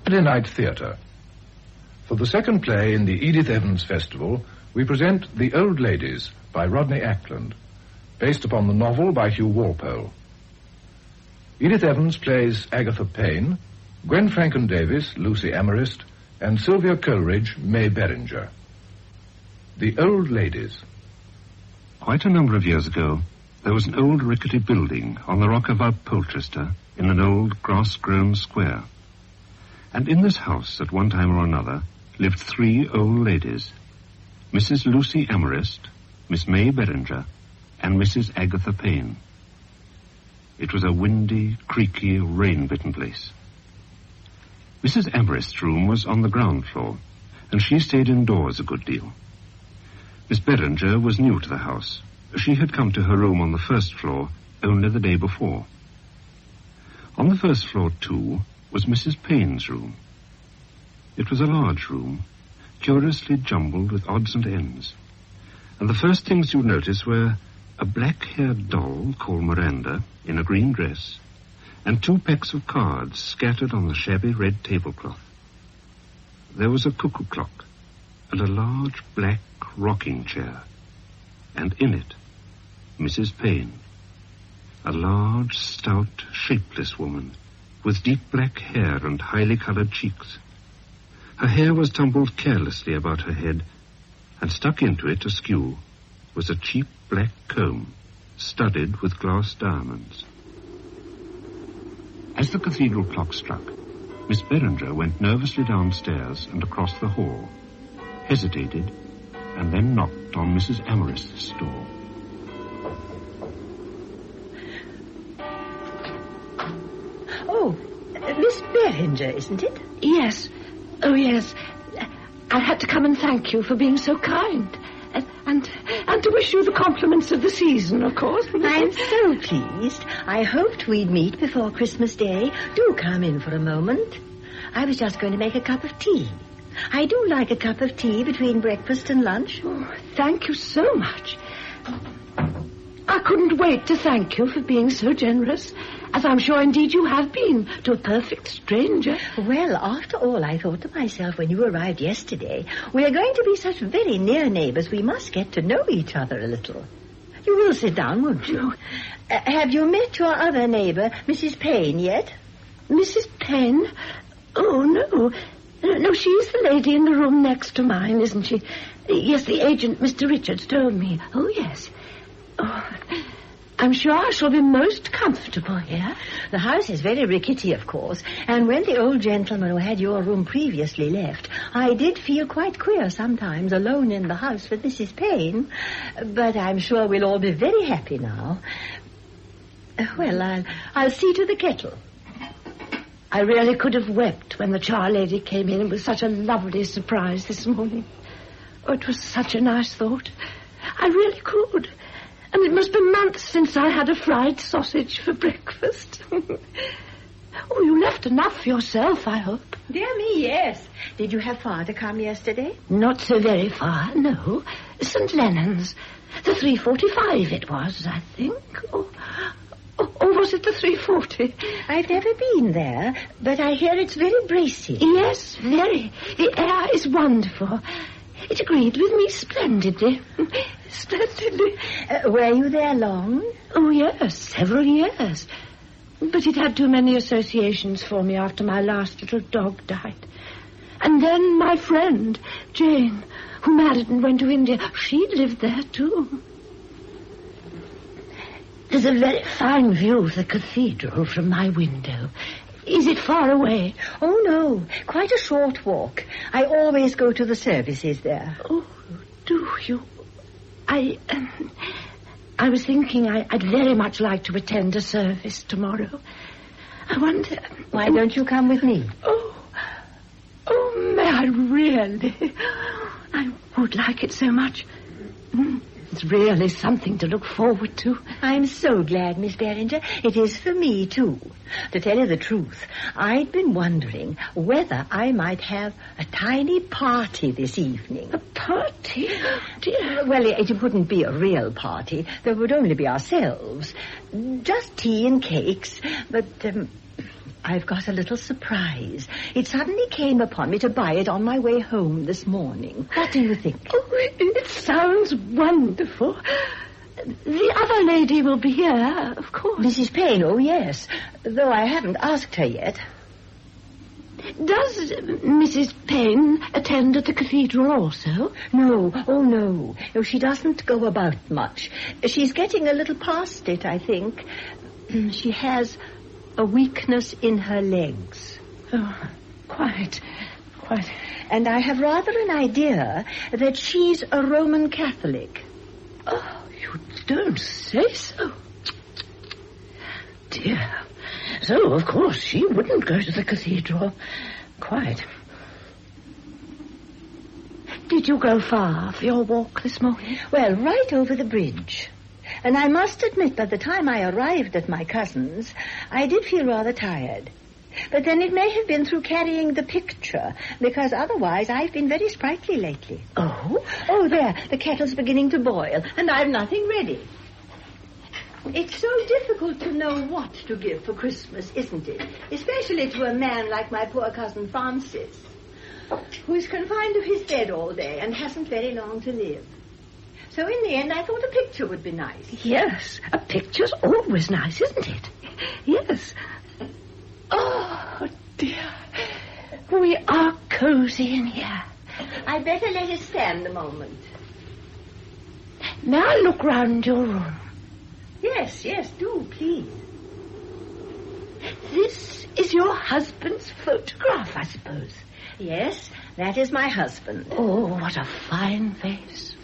Saturday Night Theatre. For the second play in the Edith Evans Festival, we present The Old Ladies by Rodney Ackland, based upon the novel by Hugh Walpole. Edith Evans plays Agatha Payne, Gwen Franken-Davis, Lucy Amarist, and Sylvia Coleridge, May Beringer. The Old Ladies. Quite a number of years ago, there was an old rickety building on the rock above Polchester in an old grass-grown square. And in this house, at one time or another, lived 3 old ladies, Mrs. Lucy Amarist, Miss May Beringer, and Mrs. Agatha Payne. It was a windy, creaky, rain-bitten place. Mrs. Amarist's room was on the ground floor, and she stayed indoors a good deal. Miss Beringer was new to the house. She had come to her room on the first floor only the day before. On the first floor, too, was Mrs. Payne's room. It was a large room, curiously jumbled with odds and ends. And the first things you notice were a black-haired doll called Miranda in a green dress, and 2 packs of cards scattered on the shabby red tablecloth. There was a cuckoo clock and a large black rocking chair, and in it, Mrs. Payne, a large, stout, shapeless woman with deep black hair and highly colored cheeks. Her hair was tumbled carelessly about her head, and stuck into it askew was a cheap black comb studded with glass diamonds. As the cathedral clock struck, Miss Beringer went nervously downstairs and across the hall, hesitated, and then knocked on Mrs. Amarist's door. Oh, Miss Beringer, isn't it? Yes. Oh, yes. I had to come and thank you for being so kind. And to wish you the compliments of the season, of course. I'm so pleased. I hoped we'd meet before Christmas Day. Do come in for a moment. I was just going to make a cup of tea. I do like a cup of tea between breakfast and lunch. Oh, thank you so much. I couldn't wait to thank you for being so generous, as I'm sure indeed you have been to a perfect stranger. Well, after all, I thought to myself when you arrived yesterday, we are going to be such very near neighbors, we must get to know each other a little. You will sit down, won't you? Have you met your other neighbor, Mrs. Payne, yet? Mrs. Payne? Oh, no. No, she's the lady in the room next to mine, isn't she? Yes, the agent, Mr. Richards, told me. Oh, yes. Oh, I'm sure I shall be most comfortable here. The house is very rickety, of course, and when the old gentleman who had your room previously left, I did feel quite queer sometimes alone in the house with Mrs. Payne. But I'm sure we'll all be very happy now. Well, I'll see to the kettle. I really could have wept when the char lady came in. It was such a lovely surprise this morning. Oh, it was such a nice thought. I really could. And it must be months since I had a fried sausage for breakfast. Oh, you left enough for yourself, I hope. Dear me, yes. Did you have Father come yesterday? Not so very far, no. St. Lennon's. The 3:45 it was, I think. Or was it the 3:40? I've never been there, but I hear it's very bracing. Yes, very. The air is wonderful. It agreed with me splendidly. Splendidly. Were you there long? Oh, yes, several years. But it had too many associations for me after my last little dog died. And then my friend, Jane, who married and went to India, she lived there, too. There's a very fine view of the cathedral from my window. Is it far away? Oh, no. Quite a short walk. I always go to the services there. Oh, do you? I was thinking I'd very much like to attend a service tomorrow. I wonder... Why don't you come with me? Oh, may I really? I would like it so much. It's really something to look forward to. I'm so glad, Miss Beringer. It is for me, too. To tell you the truth, I'd been wondering whether I might have a tiny party this evening. A party? Dear. Well, it wouldn't be a real party. There would only be ourselves. Just tea and cakes. But I've got a little surprise. It suddenly came upon me to buy it on my way home this morning. What do you think? Oh, it sounds wonderful. The other lady will be here, of course. Mrs. Payne, oh, yes. Though I haven't asked her yet. Does Mrs. Payne attend at the cathedral also? No, oh, no. No, she doesn't go about much. She's getting a little past it, I think. She has a weakness in her legs. Oh, quite. And I have rather an idea that she's a Roman Catholic. Oh, you don't say so. Dear. So, of course, she wouldn't go to the cathedral. Quite. Did you go far for your walk this morning? Well, right over the bridge. And I must admit, by the time I arrived at my cousin's, I did feel rather tired. But then it may have been through carrying the picture, because otherwise I've been very sprightly lately. Oh? Oh, there, the kettle's beginning to boil, and I've nothing ready. It's so difficult to know what to give for Christmas, isn't it? Especially to a man like my poor cousin Francis, who's confined to his bed all day and hasn't very long to live. So in the end, I thought a picture would be nice. Yes, a picture's always nice, isn't it? Yes. Oh, dear. We are cozy in here. I'd better let it stand a moment. May I look round your room? Yes, do, please. This is your husband's photograph, I suppose. Yes, that is my husband. Oh, what a fine face.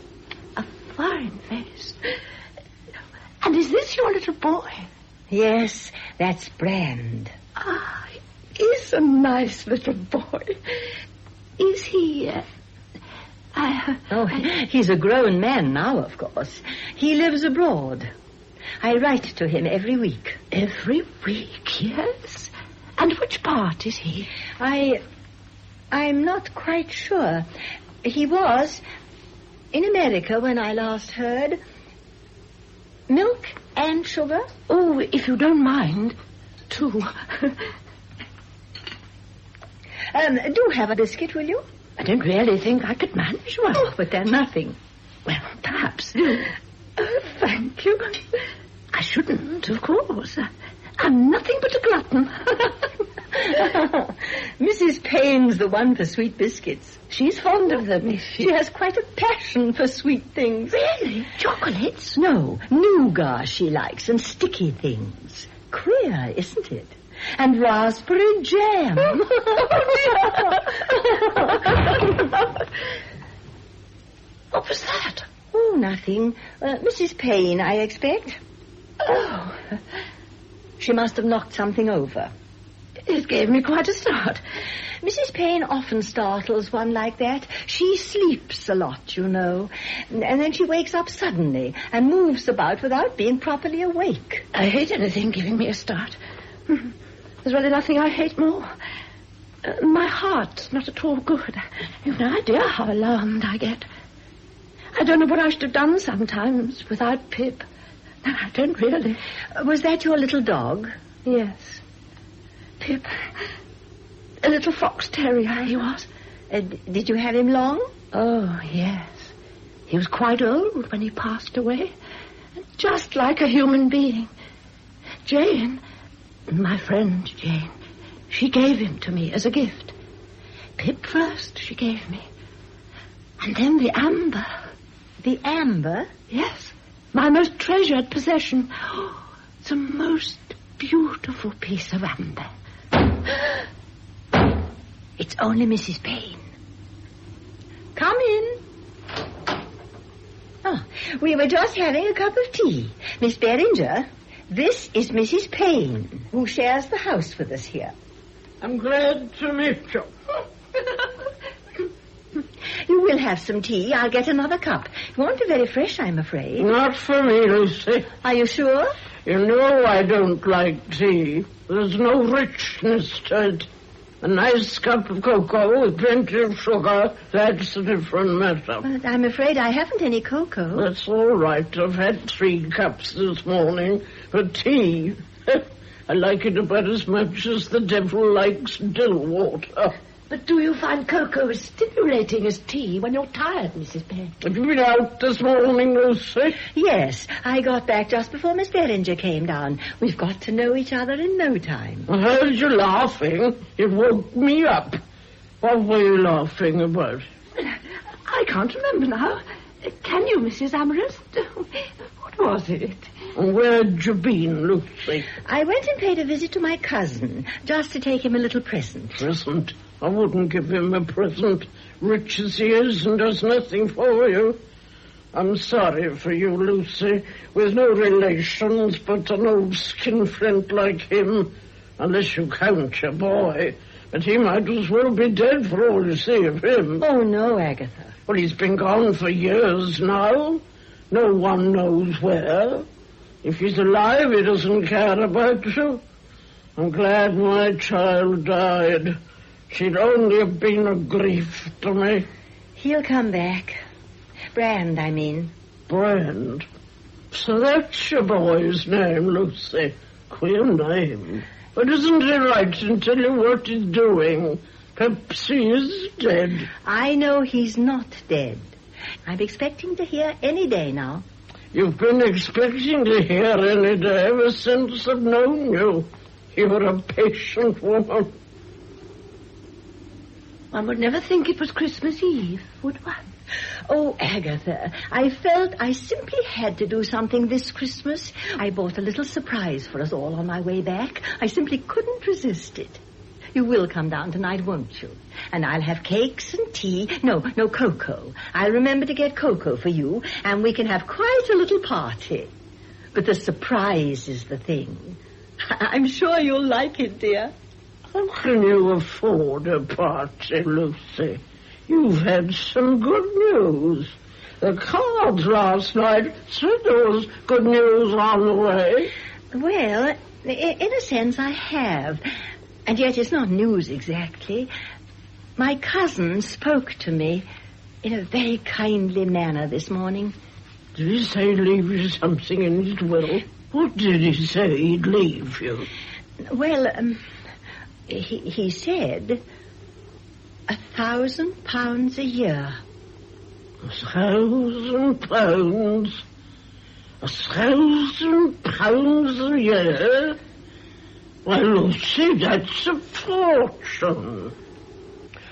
A fine face. And is this your little boy? Yes, that's Brand. Ah, he is a nice little boy. Is he... He's a grown man now, of course. He lives abroad. I write to him every week. Every week, yes. And which part is he? I'm not quite sure. He was in America when I last heard. Milk and sugar? Oh, if you don't mind, 2. Do have a biscuit, will you? I don't really think I could manage one. Oh, but they're nothing. Well, perhaps. Oh, thank you. I shouldn't, of course. I'm nothing but a glutton. Mrs. Payne's the one for sweet biscuits. She's fond of them, is she? She has quite a passion for sweet things. Really? Chocolates? No, nougat she likes, and sticky things. Queer, isn't it? And raspberry jam. What was that? Oh, nothing. Mrs. Payne, I expect. Oh. She must have knocked something over. It gave me quite a start. Mrs. Payne often startles one like that. She sleeps a lot, you know. And then she wakes up suddenly and moves about without being properly awake. I hate anything giving me a start. There's really nothing I hate more. My heart's not at all good. You've no idea how alarmed I get. I don't know what I should have done sometimes without Pip. No, I don't really. Was that your little dog? Yes. Pip. A little fox terrier he was. Did you have him long? Oh, yes. He was quite old when he passed away. Just like a human being. Jane, my friend Jane, she gave him to me as a gift. Pip first she gave me. And then the amber. The amber? Yes. My most treasured possession. Oh, it's a most beautiful piece of amber. It's only Mrs. Payne. Come in. Oh, we were just having a cup of tea. Miss Beringer, this is Mrs. Payne, who shares the house with us here. I'm glad to meet you. You will have some tea. I'll get another cup. It won't be very fresh, I'm afraid. Not for me, Lucy. Are you sure? You know I don't like tea. There's no richness to it. A nice cup of cocoa with plenty of sugar, that's a different matter. But I'm afraid I haven't any cocoa. That's all right. I've had 3 cups this morning for tea. I like it about as much as the devil likes dill water. But do you find cocoa as stimulating as tea when you're tired, Mrs. Benn? Have you been out this morning, Lucy? Yes, I got back just before Miss Beringer came down. We've got to know each other in no time. I heard you laughing. It woke me up. What were you laughing about? I can't remember now. Can you, Mrs. Amherst? What was it? And where'd you been, Lucy? I went and paid a visit to my cousin, just to take him a little present. Present? I wouldn't give him a present. Rich as he is and does nothing for you. I'm sorry for you, Lucy, with no relations but an old skinflint like him, unless you count your boy. But he might as well be dead for all you see of him. Oh, no, Agatha. Well, he's been gone for years now. No one knows where. If he's alive, he doesn't care about you. I'm glad my child died. She'd only have been a grief to me. He'll come back. Brand, I mean. Brand? So that's your boy's name, Lucy. Queer name. But isn't he right to tell you what he's doing? Perhaps he is dead. I know he's not dead. I'm expecting to hear any day now. You've been expecting to hear any day ever since I've known you. You're a patient woman. One would never think it was Christmas Eve, would one? Oh, Agatha, I felt I simply had to do something this Christmas. I bought a little surprise for us all on my way back. I simply couldn't resist it. You will come down tonight, won't you? And I'll have cakes and tea. No, cocoa. I'll remember to get cocoa for you, and we can have quite a little party. But the surprise is the thing. I'm sure you'll like it, dear. How can you afford a party, Lucy? You've had some good news. The cards last night said there was good news on the way. Well, in a sense, I have. And yet it's not news exactly. My cousin spoke to me in a very kindly manner this morning. Did he say leave you something in his will? What did he say he'd leave you? Well, he said £1,000 a year. £1,000? £1,000 a year? Why, Lucy, that's a fortune.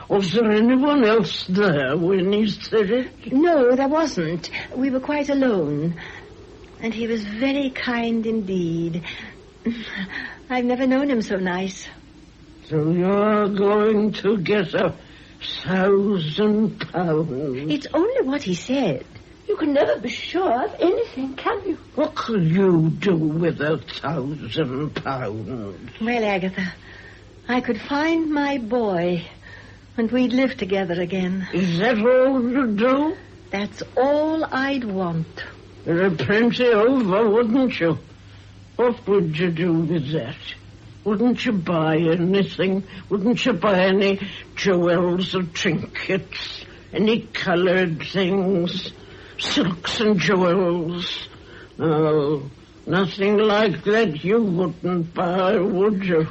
Was there anyone else there when he said it? No, there wasn't. We were quite alone. And he was very kind indeed. I've never known him so nice. So you're going to get £1,000? It's only what he said. You can never be sure of anything, can you? What could you do with £1,000? Well, Agatha, I could find my boy, and we'd live together again. Is that all you do? That's all I'd want. There are plenty over, wouldn't you? What would you do with that? Wouldn't you buy anything? Wouldn't you buy any jewels or trinkets? Any coloured things? Silks and jewels? No, nothing like that you wouldn't buy, would you?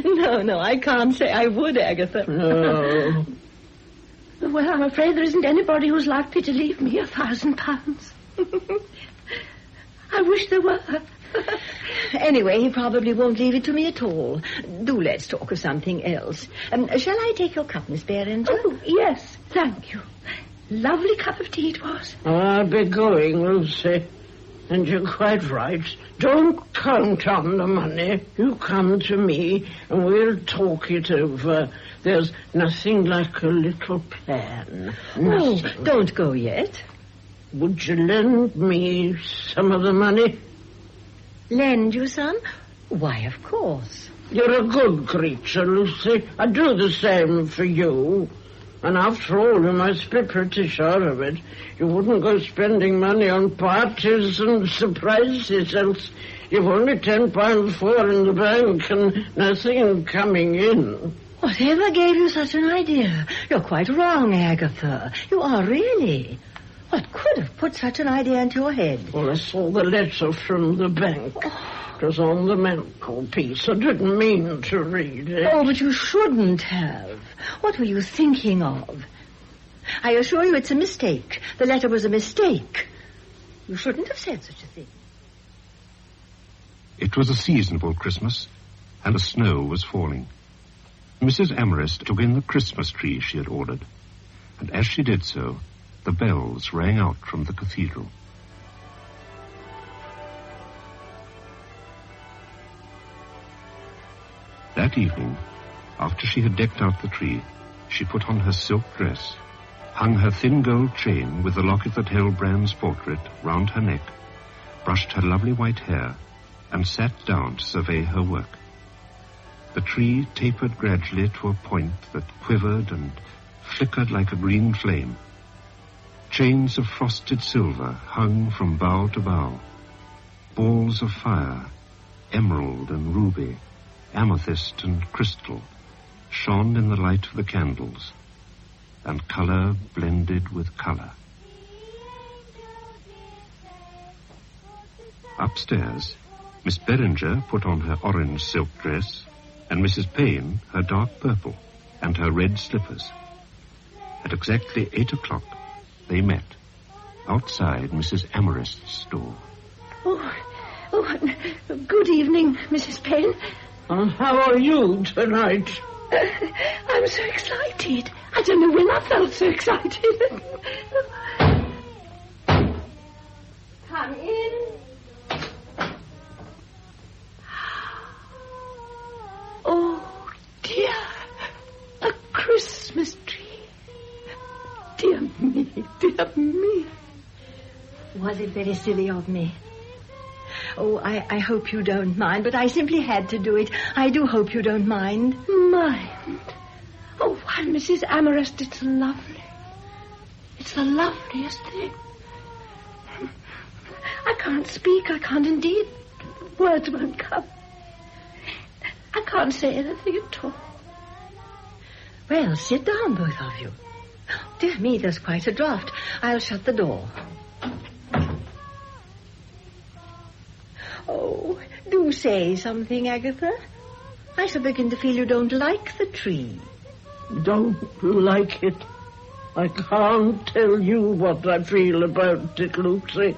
No, I can't say I would, Agatha. No. Well, I'm afraid there isn't anybody who's likely to leave me £1,000. I wish there were. Anyway, he probably won't leave it to me at all. Do let's talk of something else. Shall I take your cup, Miss Beringer? Oh, yes, thank you. Lovely cup of tea it was. Oh, I'll be going, Lucy. And you're quite right. Don't count on the money. You come to me and we'll talk it over. There's nothing like a little plan. Nothing. Oh, don't go yet. Would you lend me some of the money? Lend you some? Why, of course. You're a good creature, Lucy. I'd do the same for you. And after all, you must be pretty sure of it. You wouldn't go spending money on parties and surprises, else you've only £10.4 in the bank and nothing coming in. Whatever gave you such an idea? You're quite wrong, Agatha. You are really. What could have put such an idea into your head? Well, I saw the letter from the bank. It was on the mantelpiece. I didn't mean to read it. Oh, but you shouldn't have. What were you thinking of? I assure you it's a mistake. The letter was a mistake. You shouldn't have said such a thing. It was a seasonable Christmas, and the snow was falling. Mrs. Amherst took in the Christmas tree she had ordered, and as she did so, the bells rang out from the cathedral. That evening, after she had decked out the tree, she put on her silk dress, hung her thin gold chain with the locket that held Bran's portrait round her neck, brushed her lovely white hair, and sat down to survey her work. The tree tapered gradually to a point that quivered and flickered like a green flame. Chains of frosted silver hung from bough to bough. Balls of fire, emerald and ruby, amethyst and crystal, shone in the light of the candles, and color blended with color. Upstairs, Miss Beringer put on her orange silk dress, and Mrs. Payne her dark purple and her red slippers. At exactly 8 o'clock, they met outside Mrs. Amherst's door. Good evening, Mrs. Payne. How are you tonight? I'm so excited. I don't know when I felt so excited. Come in. Oh, dear. A Christmas tree. Dear me, dear me. Was it very silly of me? Oh, I hope you don't mind, but I simply had to do it. I do hope you don't mind. Mind? Oh, why, Mrs. Amherst, it's lovely. It's the loveliest thing. I can't speak, I can't indeed. Words won't come. I can't say anything at all. Well, sit down, both of you. Dear me, there's quite a draught. I'll shut the door. Oh, do say something, Agatha. I shall begin to feel you don't like the tree. Don't like it. I can't tell you what I feel about it, Lucy.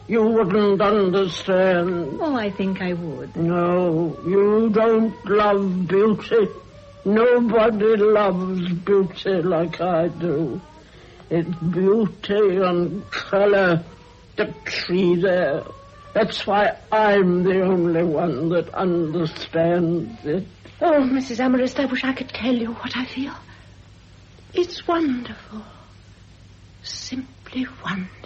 You wouldn't understand. Oh, I think I would. No, you don't love beauty. Nobody loves beauty like I do. It's beauty and colour, the tree there. That's why I'm the only one that understands it. Oh, Mrs. Amherst, I wish I could tell you what I feel. It's wonderful. Simply wonderful.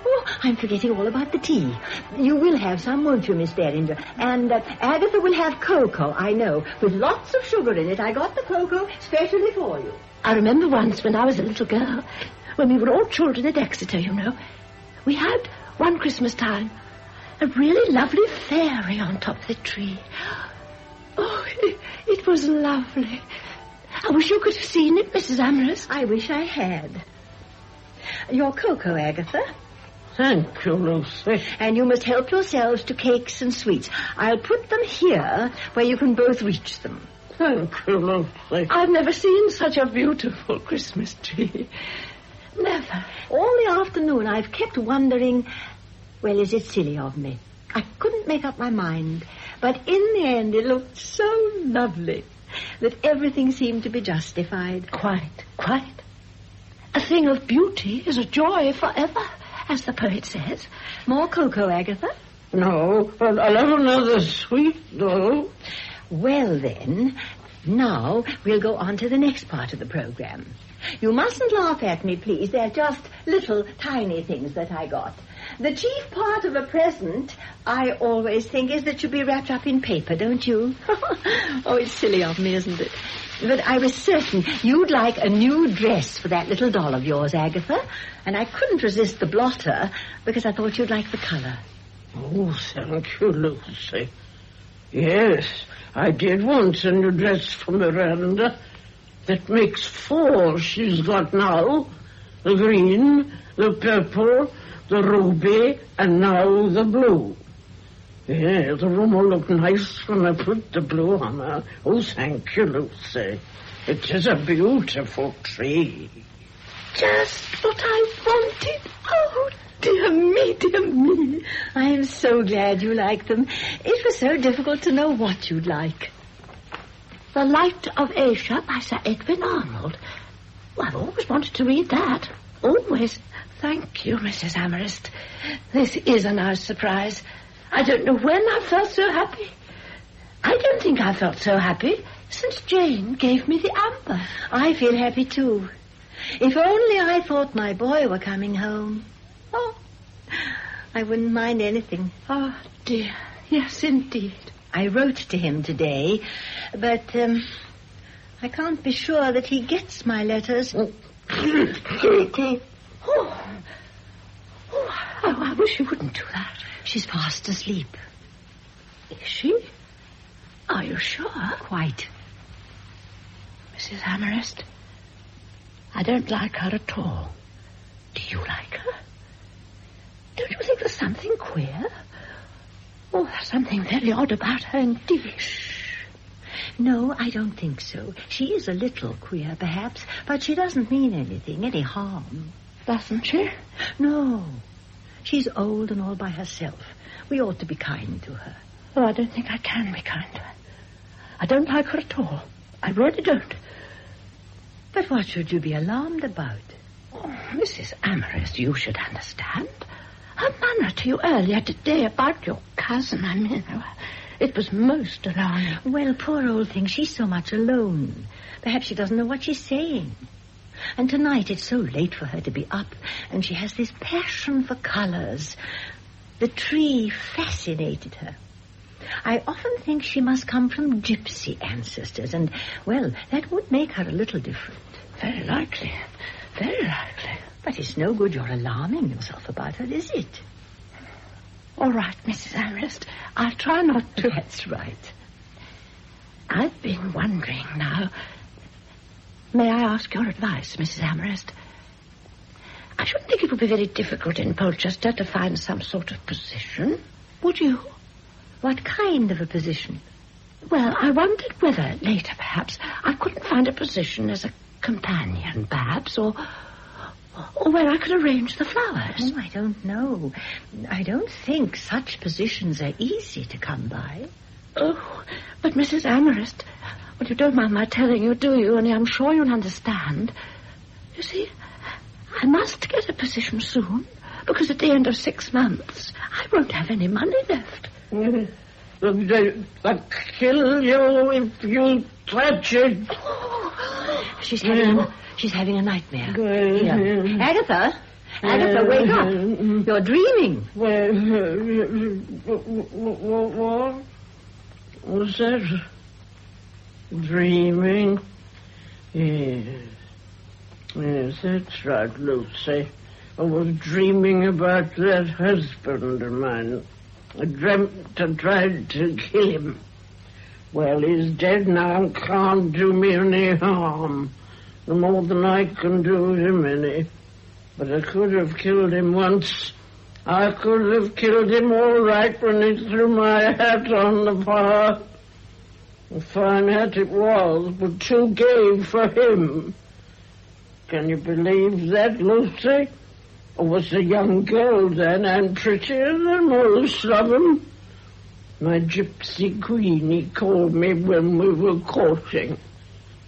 Oh, I'm forgetting all about the tea. You will have some, won't you, Miss Beringer? And Agatha will have cocoa, I know, with lots of sugar in it. I got the cocoa specially for you. I remember once when I was a little girl, when we were all children at Exeter, you know, we had one Christmas time a really lovely fairy on top of the tree. Oh, it was lovely. I wish you could have seen it, Mrs. Amherst. I wish I had. Your cocoa, Agatha. Thank you, Lucy. And you must help yourselves to cakes and sweets. I'll put them here where you can both reach them. Thank you, Lucy. I've never seen such a beautiful Christmas tree. Never. All the afternoon I've kept wondering, well, is it silly of me? I couldn't make up my mind. But in the end it looked so lovely that everything seemed to be justified. Quite, quite. A thing of beauty is a joy forever, as the poet says. More cocoa, Agatha? No, but I'll have another sweet, though. Well, then, now we'll go on to the next part of the program. You mustn't laugh at me, please. They're just little tiny things that I got. The chief part of a present, I always think, is that it should be wrapped up in paper, don't you? Oh, it's silly of me, isn't it? But I was certain you'd like a new dress for that little doll of yours, Agatha. And I couldn't resist the blotter because I thought you'd like the colour. Oh, thank you, Lucy. Yes, I did once a new dress for Miranda. That makes 4 she's got now. The green, the purple, the ruby, and now the blue. Yeah, the room will look nice when I put the blue on her. Oh, thank you, Lucy. It is a beautiful tree. Just what I wanted. Oh, dear me, dear me. I am so glad you like them. It was so difficult to know what you'd like. The Light of Asia by Sir Edwin Arnold. Well, I've always wanted to read that. Always. Thank you, Mrs. Amherst. This is a nice surprise. I don't know when I felt so happy. I don't think I felt so happy since Jane gave me the amber. I feel happy, too. If only I thought my boy were coming home. Oh, I wouldn't mind anything. Oh, dear. Yes, indeed. I wrote to him today, but I can't be sure that he gets my letters. I wish you wouldn't do that. She's fast asleep. Is she? Are you sure? Quite. Mrs. Amherst, I don't like her at all. Do you like her? Don't you think there's something queer? Oh, there's something very odd about her indeed. No, I don't think so. She is a little queer, perhaps, but she doesn't mean anything, any harm. Doesn't she? No. She's old and all by herself. We ought to be kind to her. Oh, I don't think I can be kind to her. I don't like her at all. I really don't. But what should you be alarmed about? Oh, Mrs. Amherst, you should understand. Her manner to you earlier today about your cousin, I mean, it was most alarming. Well, poor old thing, she's so much alone. Perhaps she doesn't know what she's saying. And tonight it's so late for her to be up, and she has this passion for colors. The tree fascinated her. I often think she must come from gypsy ancestors, and, well, that would make her a little different. Very likely. Very likely. But it's no good your alarming yourself about her, is it? All right, Mrs. Amherst. I'll try not to. That's right. I've been wondering now. May I ask your advice, Mrs. Amherst? I shouldn't think it would be very difficult in Polchester to find some sort of position. Would you? What kind of a position? Well, I wondered whether, later perhaps, I couldn't find a position as a companion, perhaps, or where I could arrange the flowers. Oh, I don't know. I don't think such positions are easy to come by. Oh, but Mrs. Amherst, well, you don't mind my telling you, do you? Only I'm sure you'll understand. You see, I must get a position soon, because at the end of 6 months, I won't have any money left. They'll kill you if you touch it. Oh, she's having a nightmare. Here. Agatha, wake up. You're dreaming. What? What's that? Dreaming? Yes, that's right, Lucy. I was dreaming about that husband of mine. I dreamt I tried to kill him. Well, he's dead now and can't do me any harm. No more than I can do him any. But I could have killed him once. I could have killed him all right when he threw my hat on the fire. A fine hat it was, but too gay for him. Can you believe that, Lucy? I was a young girl then, and prettier than most of them. My gypsy queen, he called me when we were courting.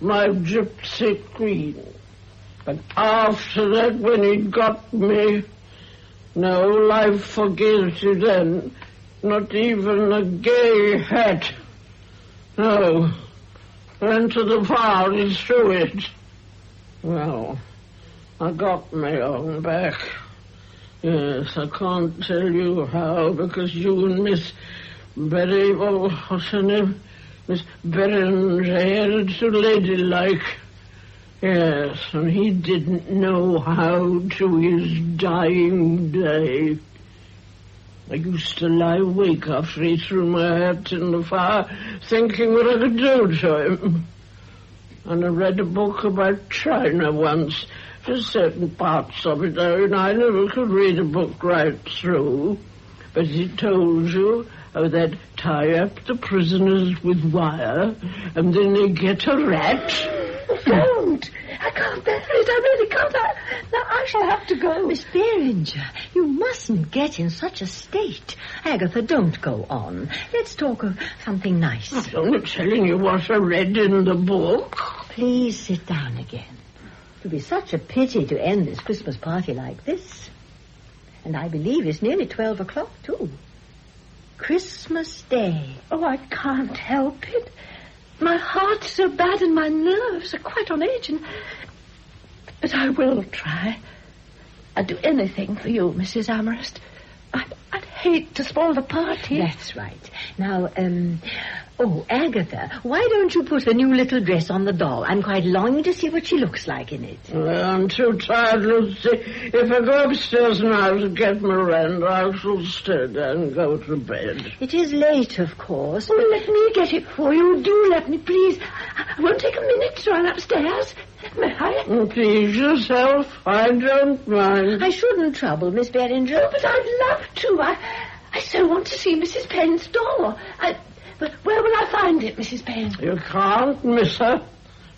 My gypsy queen. But after that, when he'd got me, no life forgives you then. Not even a gay hat. No. Into the fire, he threw it. Well, I got my own back. Yes, I can't tell you how, because you and Miss Betty, what's her name? Miss Beringer, so ladylike. Yes, and he didn't know how to his dying day. I used to lie awake after he threw my hat in the fire, thinking what I could do to him. And I read a book about China once. There's certain parts of it, though, and I never could read a book right through. But it told you how they'd tie up the prisoners with wire, and then they'd get a rat. Don't! I can't bear it. I really can't. Now I shall have to go. Miss Beringer, you mustn't get in such a state. Agatha, don't go on. Let's talk of something nice. I'm only telling you what I read in the book. Please sit down again. It would be such a pity to end this Christmas party like this. And I believe it's nearly 12 o'clock, too. Christmas Day. Oh, I can't help it. My heart's so bad and my nerves are quite on edge. But I will try. I'd do anything for you, Mrs. Amherst. I'd hate to spoil the party. That's right. Now, Agatha, why don't you put a new little dress on the doll? I'm quite longing to see what she looks like in it. I'm too tired, Lucy. If I go upstairs now to get Miranda, I shall stay there and go to bed. It is late, of course. Oh, let me get it for you. Do let me, please. I won't take a minute to run upstairs. May I? Please yourself. I don't mind. I shouldn't trouble, Miss Beringer. Oh, but I'd love to. I so want to see Mrs. Payne's doll. But where will I find it, Mrs. Payne? You can't miss her.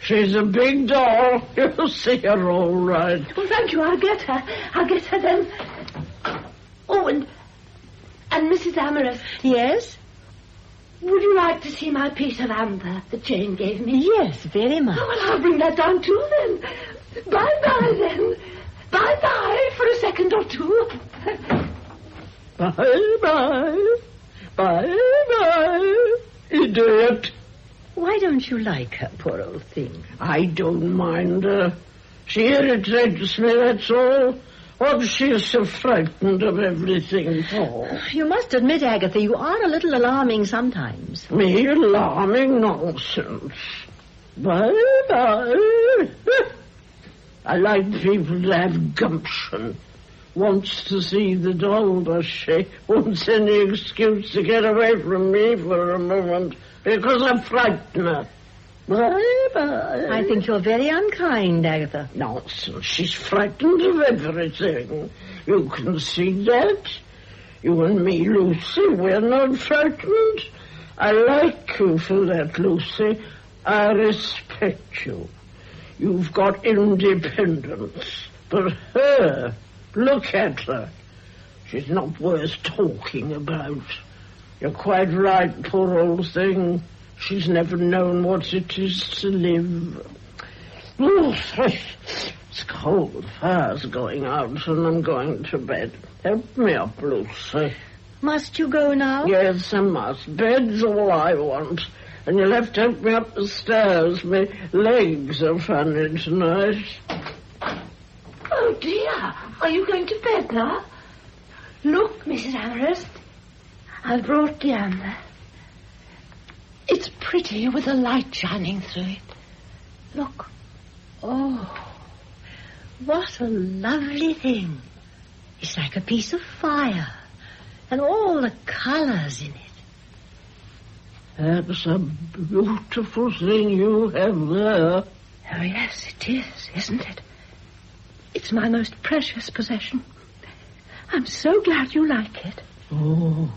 She's a big doll. You'll see her all right. Well, thank you. I'll get her. I'll get her then. Oh, and Mrs. Amherst. Yes? Would you like to see my piece of amber that Jane gave me? Yes, very much. Oh, well, I'll bring that down too, then. Bye-bye, then. Bye-bye for a second or two. Bye-bye. Bye-bye, idiot. Why don't you like her, poor old thing? I don't mind her. She irritates me, that's all. What's she so frightened of everything for? You must admit, Agatha, you are a little alarming sometimes. Me alarming nonsense. Bye-bye. I like people to have gumption. Wants to see the doll, does she? Wants any excuse to get away from me for a moment because I frighten her. Bye-bye. I think you're very unkind, Agatha. Nonsense. She's frightened of everything. You can see that. You and me, Lucy, we're not frightened. I like you for that, Lucy. I respect you. You've got independence. But her... look at her. She's not worth talking about. You're quite right, poor old thing. She's never known what it is to live. It's cold. The fire's going out and I'm going to bed. Help me up, Lucy. Must you go now? Yes, I must. Bed's all I want. And you'll have to help me up the stairs. My legs are funny tonight. Oh, dear. Are you going to bed now? Look, Mrs. Amherst. I've brought the amber. It's pretty with the light shining through it. Look. Oh, what a lovely thing. It's like a piece of fire. And all the colours in it. That's a beautiful thing you have there. Oh, yes, it is, isn't it? It's my most precious possession. I'm so glad you like it. Oh,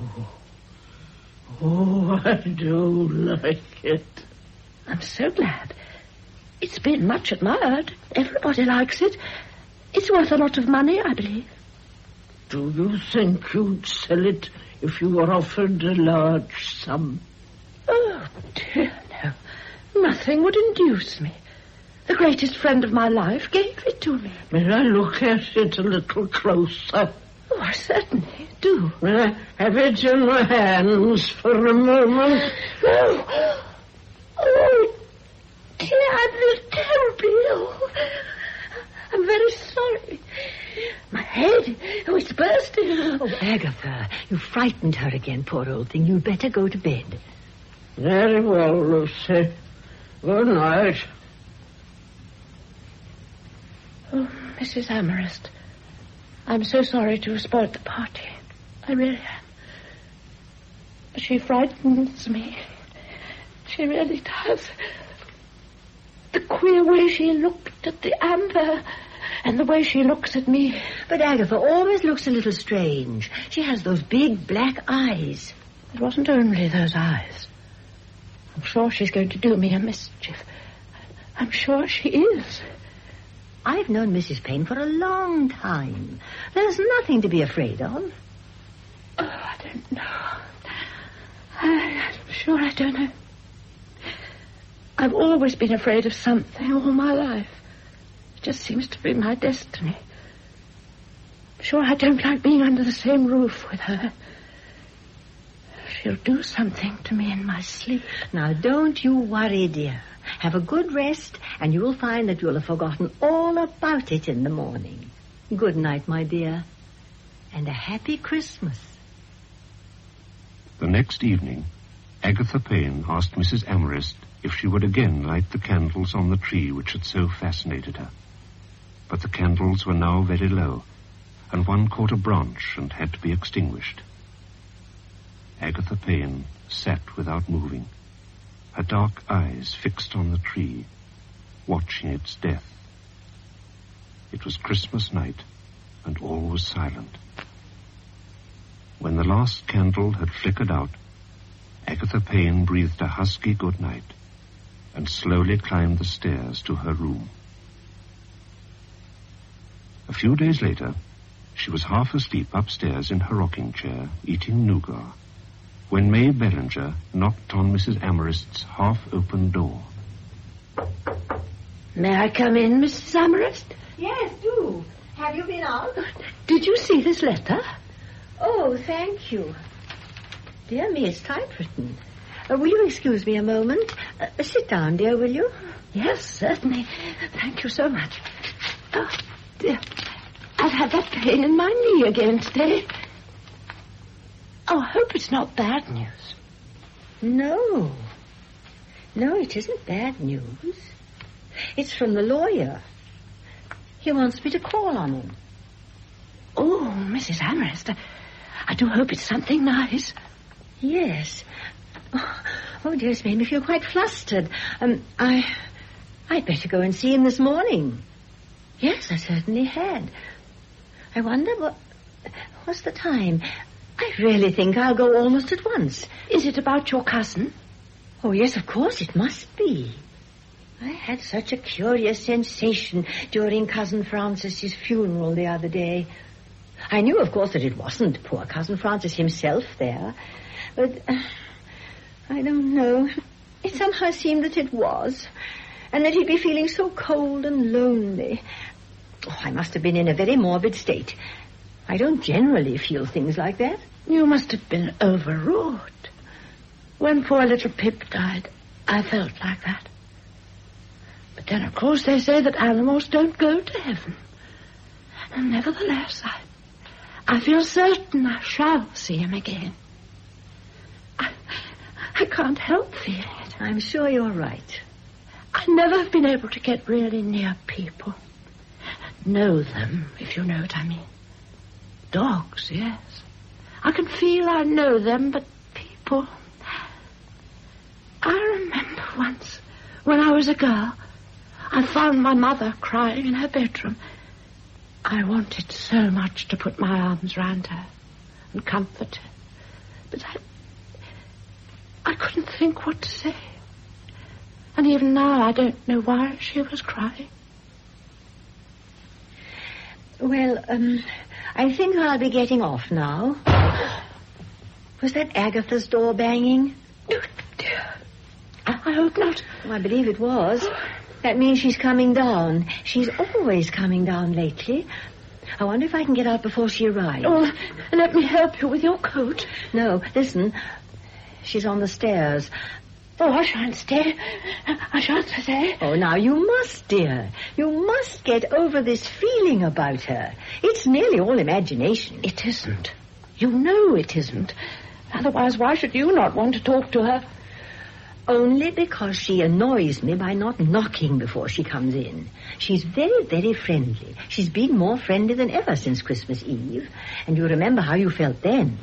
I do like it. I'm so glad. It's been much admired. Everybody likes it. It's worth a lot of money, I believe. Do you think you'd sell it if you were offered a large sum? Oh, dear, no. Nothing would induce me. The greatest friend of my life gave it to me. May I look at it a little closer? Oh, I certainly do. May I have it in my hands for a moment? No. Oh, dear, I feel terribly ill. I'm very sorry. My head, it's bursting. Oh, Agatha, you frightened her again, poor old thing. You'd better go to bed. Very well, Lucy. Good night. Oh, Mrs. Amherst, I'm so sorry to have spoiled the party. I really am. She frightens me. She really does. The queer way she looked at the amber and the way she looks at me. But Agatha always looks a little strange. She has those big black eyes. It wasn't only those eyes. I'm sure she's going to do me a mischief. I'm sure she is. I've known Mrs. Payne for a long time. There's nothing to be afraid of. Oh, I don't know. I'm sure I don't know. I've always been afraid of something all my life. It just seems to be my destiny. I'm sure I don't like being under the same roof with her. She'll do something to me in my sleep. Now, don't you worry, dear. Have a good rest, and you will find that you'll have forgotten all about it in the morning. Good night, my dear, and a happy Christmas. The next evening, Agatha Payne asked Mrs. Amherst if she would again light the candles on the tree which had so fascinated her. But the candles were now very low, and one caught a branch and had to be extinguished. Agatha Payne sat without moving, her dark eyes fixed on the tree, watching its death. It was Christmas night, and all was silent. When the last candle had flickered out, Agatha Payne breathed a husky good night and slowly climbed the stairs to her room. A few days later, she was half asleep upstairs in her rocking chair, eating nougat, when May Bellinger knocked on Mrs. Amherst's half-open door. May I come in, Mrs. Amherst? Yes, do. Have you been out? Did you see this letter? Oh, thank you. Dear me, it's typewritten. Will you excuse me a moment? Sit down, dear, will you? Yes, certainly. Thank you so much. Oh, dear. I've had that pain in my knee again today. Oh, I hope it's not bad news. No. No, it isn't bad news. It's from the lawyer. He wants me to call on him. Oh, Mrs. Amherst, I do hope it's something nice. Yes. Oh, dear, it's made me feel quite flustered. I'd better go and see him this morning. Yes, I certainly had. I wonder what's the time? I really think I'll go almost at once. Is it about your cousin? Oh, yes, of course, it must be. I had such a curious sensation during Cousin Francis's funeral the other day. I knew, of course, that it wasn't poor Cousin Francis himself there, but I don't know. It somehow seemed that it was, and that he'd be feeling so cold and lonely. Oh, I must have been in a very morbid state. I don't generally feel things like that. You must have been overwrought. When poor little Pip died, I felt like that. But then, of course, they say that animals don't go to heaven. And nevertheless, I feel certain I shall see him again. I can't help feeling it. I'm sure you're right. I never have been able to get really near people. Know them, if you know what I mean. Dogs, yes. I can feel I know them, but people... I remember once, when I was a girl, I found my mother crying in her bedroom. I wanted so much to put my arms round her and comfort her. But I couldn't think what to say. And even now I don't know why she was crying. Well, I think I'll be getting off now. Was that Agatha's door banging? Oh, dear. I hope not. Oh, I believe it was. That means she's coming down. She's always coming down lately. I wonder if I can get out before she arrives. Oh, let me help you with your coat. No, listen. She's on the stairs. Oh, I shan't stay. I shan't stay. Oh, now, you must, dear. You must get over this feeling about her. It's nearly all imagination. It isn't. You know it isn't. Otherwise, why should you not want to talk to her? Only because she annoys me by not knocking before she comes in. She's very, very friendly. She's been more friendly than ever since Christmas Eve. And you remember how you felt then.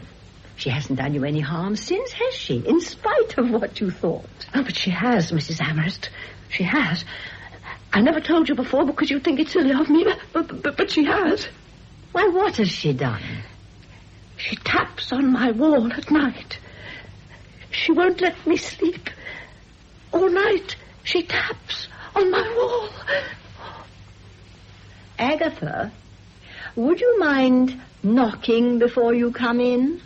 She hasn't done you any harm since, has she? In spite of what you thought. Oh, but she has, Mrs. Amherst. She has. I never told you before because you think it's silly of me, but she has. Why, what has she done? She taps on my wall at night. She won't let me sleep. All night, she taps on my wall. Agatha, would you mind knocking before you come in?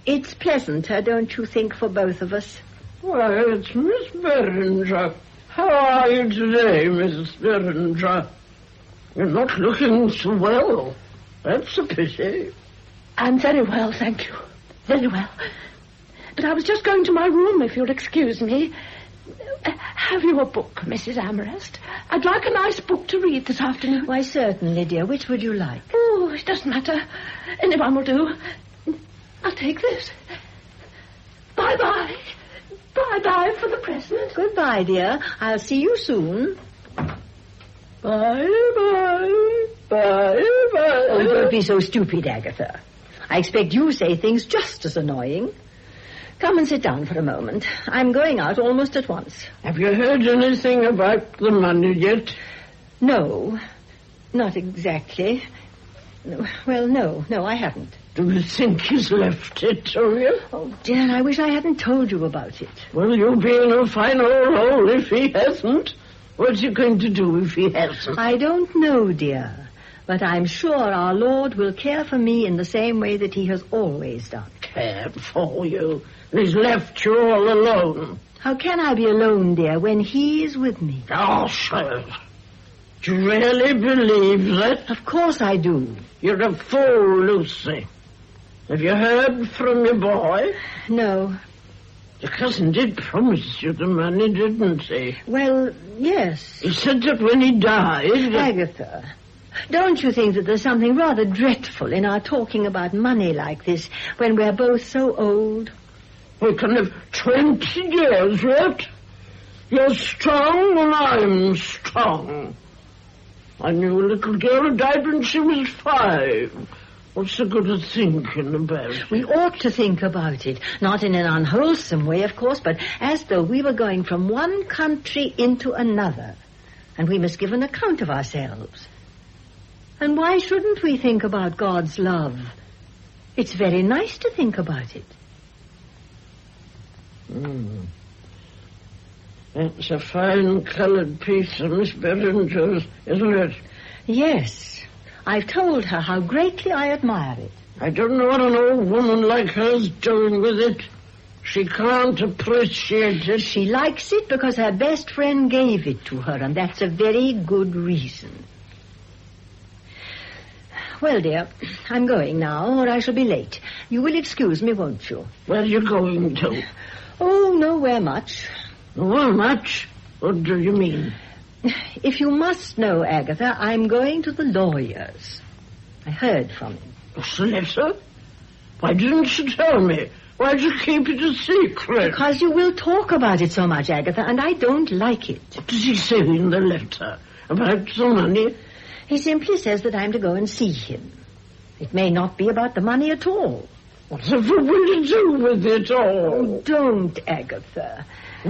It's pleasanter, don't you think, for both of us? Why, it's Miss Beringer. How are you today, Mrs. Beringer? You're not looking so well. That's a pity. I'm very well, thank you. Very well. But I was just going to my room, if you'll excuse me. Have you a book, Mrs. Amherst? I'd like a nice book to read this afternoon. Why, certainly, dear. Which would you like? Oh, it doesn't matter. Anyone will do. I'll take this. Bye-bye. Bye-bye for the present. Goodbye, dear. I'll see you soon. Bye-bye. Bye-bye. Oh, don't be so stupid, Agatha. I expect you say things just as annoying. Come and sit down for a moment. I'm going out almost at once. Have you heard anything about the money yet? No, not exactly. Well, no, I haven't. Do you think he's left it to you? Oh, dear, I wish I hadn't told you about it. Well, you'll be in a fine old hole if he hasn't. What's he going to do if he hasn't? I don't know, dear. But I'm sure our Lord will care for me in the same way that he has always done. Care for you? He's left you all alone. How can I be alone, dear, when he is with me? Oh, sir. Do you really believe that? Of course I do. You're a fool, Lucy. Have you heard from your boy? No. Your cousin did promise you the money, didn't he? Well, yes. He said that when he died... Agatha, don't you think that there's something rather dreadful in our talking about money like this when we're both so old? We can have 20 years yet. You're strong and I'm strong. I knew a little girl who died when she was 5. What's the good of thinking about it? We ought to think about it. Not in an unwholesome way, of course, but as though we were going from one country into another. And we must give an account of ourselves. And why shouldn't we think about God's love? It's very nice to think about it. That's a fine coloured piece of Miss Beringer's, isn't it? Yes. I've told her how greatly I admire it. I don't know what an old woman like her's doing with it. She can't appreciate it. She likes it because her best friend gave it to her, and that's a very good reason. Well, dear, I'm going now, or I shall be late. You will excuse me, won't you? Where are you going to? Oh, nowhere much. Nowhere much? What do you mean? If you must know, Agatha, I'm going to the lawyer's. I heard from him. What's the letter? Why didn't you tell me? Why did you keep it a secret? Because you will talk about it so much, Agatha, and I don't like it. What does he say in the letter? About the money? He simply says that I'm to go and see him. It may not be about the money at all. Whatever will you do with it all? Oh, don't, Agatha.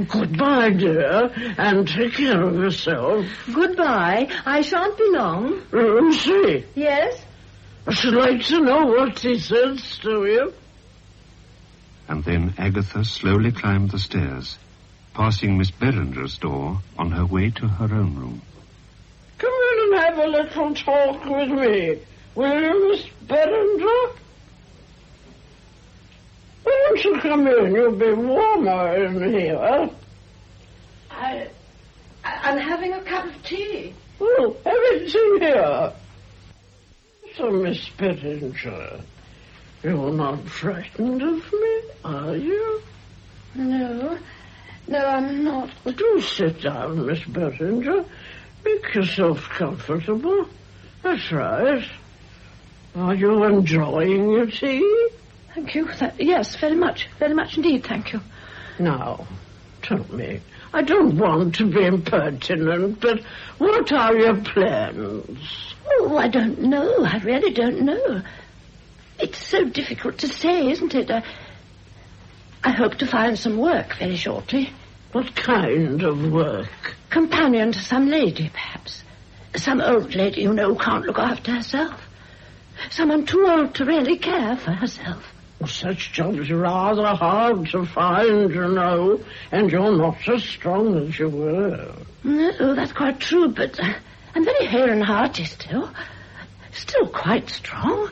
Goodbye, dear, and take care of yourself. Goodbye. I shan't be long. Lucy. Yes? I should like to know what he says to you. And then Agatha slowly climbed the stairs, passing Miss Beringer's door on her way to her own room. Come in and have a little talk with me. Will you, Miss Beringer? Why don't you come in? You'll be warmer in here. I'm having a cup of tea. Oh, have it in here. So, Miss Beringer, you're not frightened of me, are you? No, I'm not. Do sit down, Miss Beringer. Make yourself comfortable. That's right. Are you enjoying your tea? Thank you. Yes, very much indeed, thank you. Now, tell me, I don't want to be impertinent, but what are your plans? Oh, I don't know. I really don't know. It's so difficult to say, isn't it? I hope to find some work very shortly. What kind of work? Companion to some lady, perhaps. Some old lady, who can't look after herself. Someone too old to really care for herself. Such jobs are rather hard to find, and you're not as strong as you were. No, that's quite true, but I'm very hale and hearty still. Still quite strong,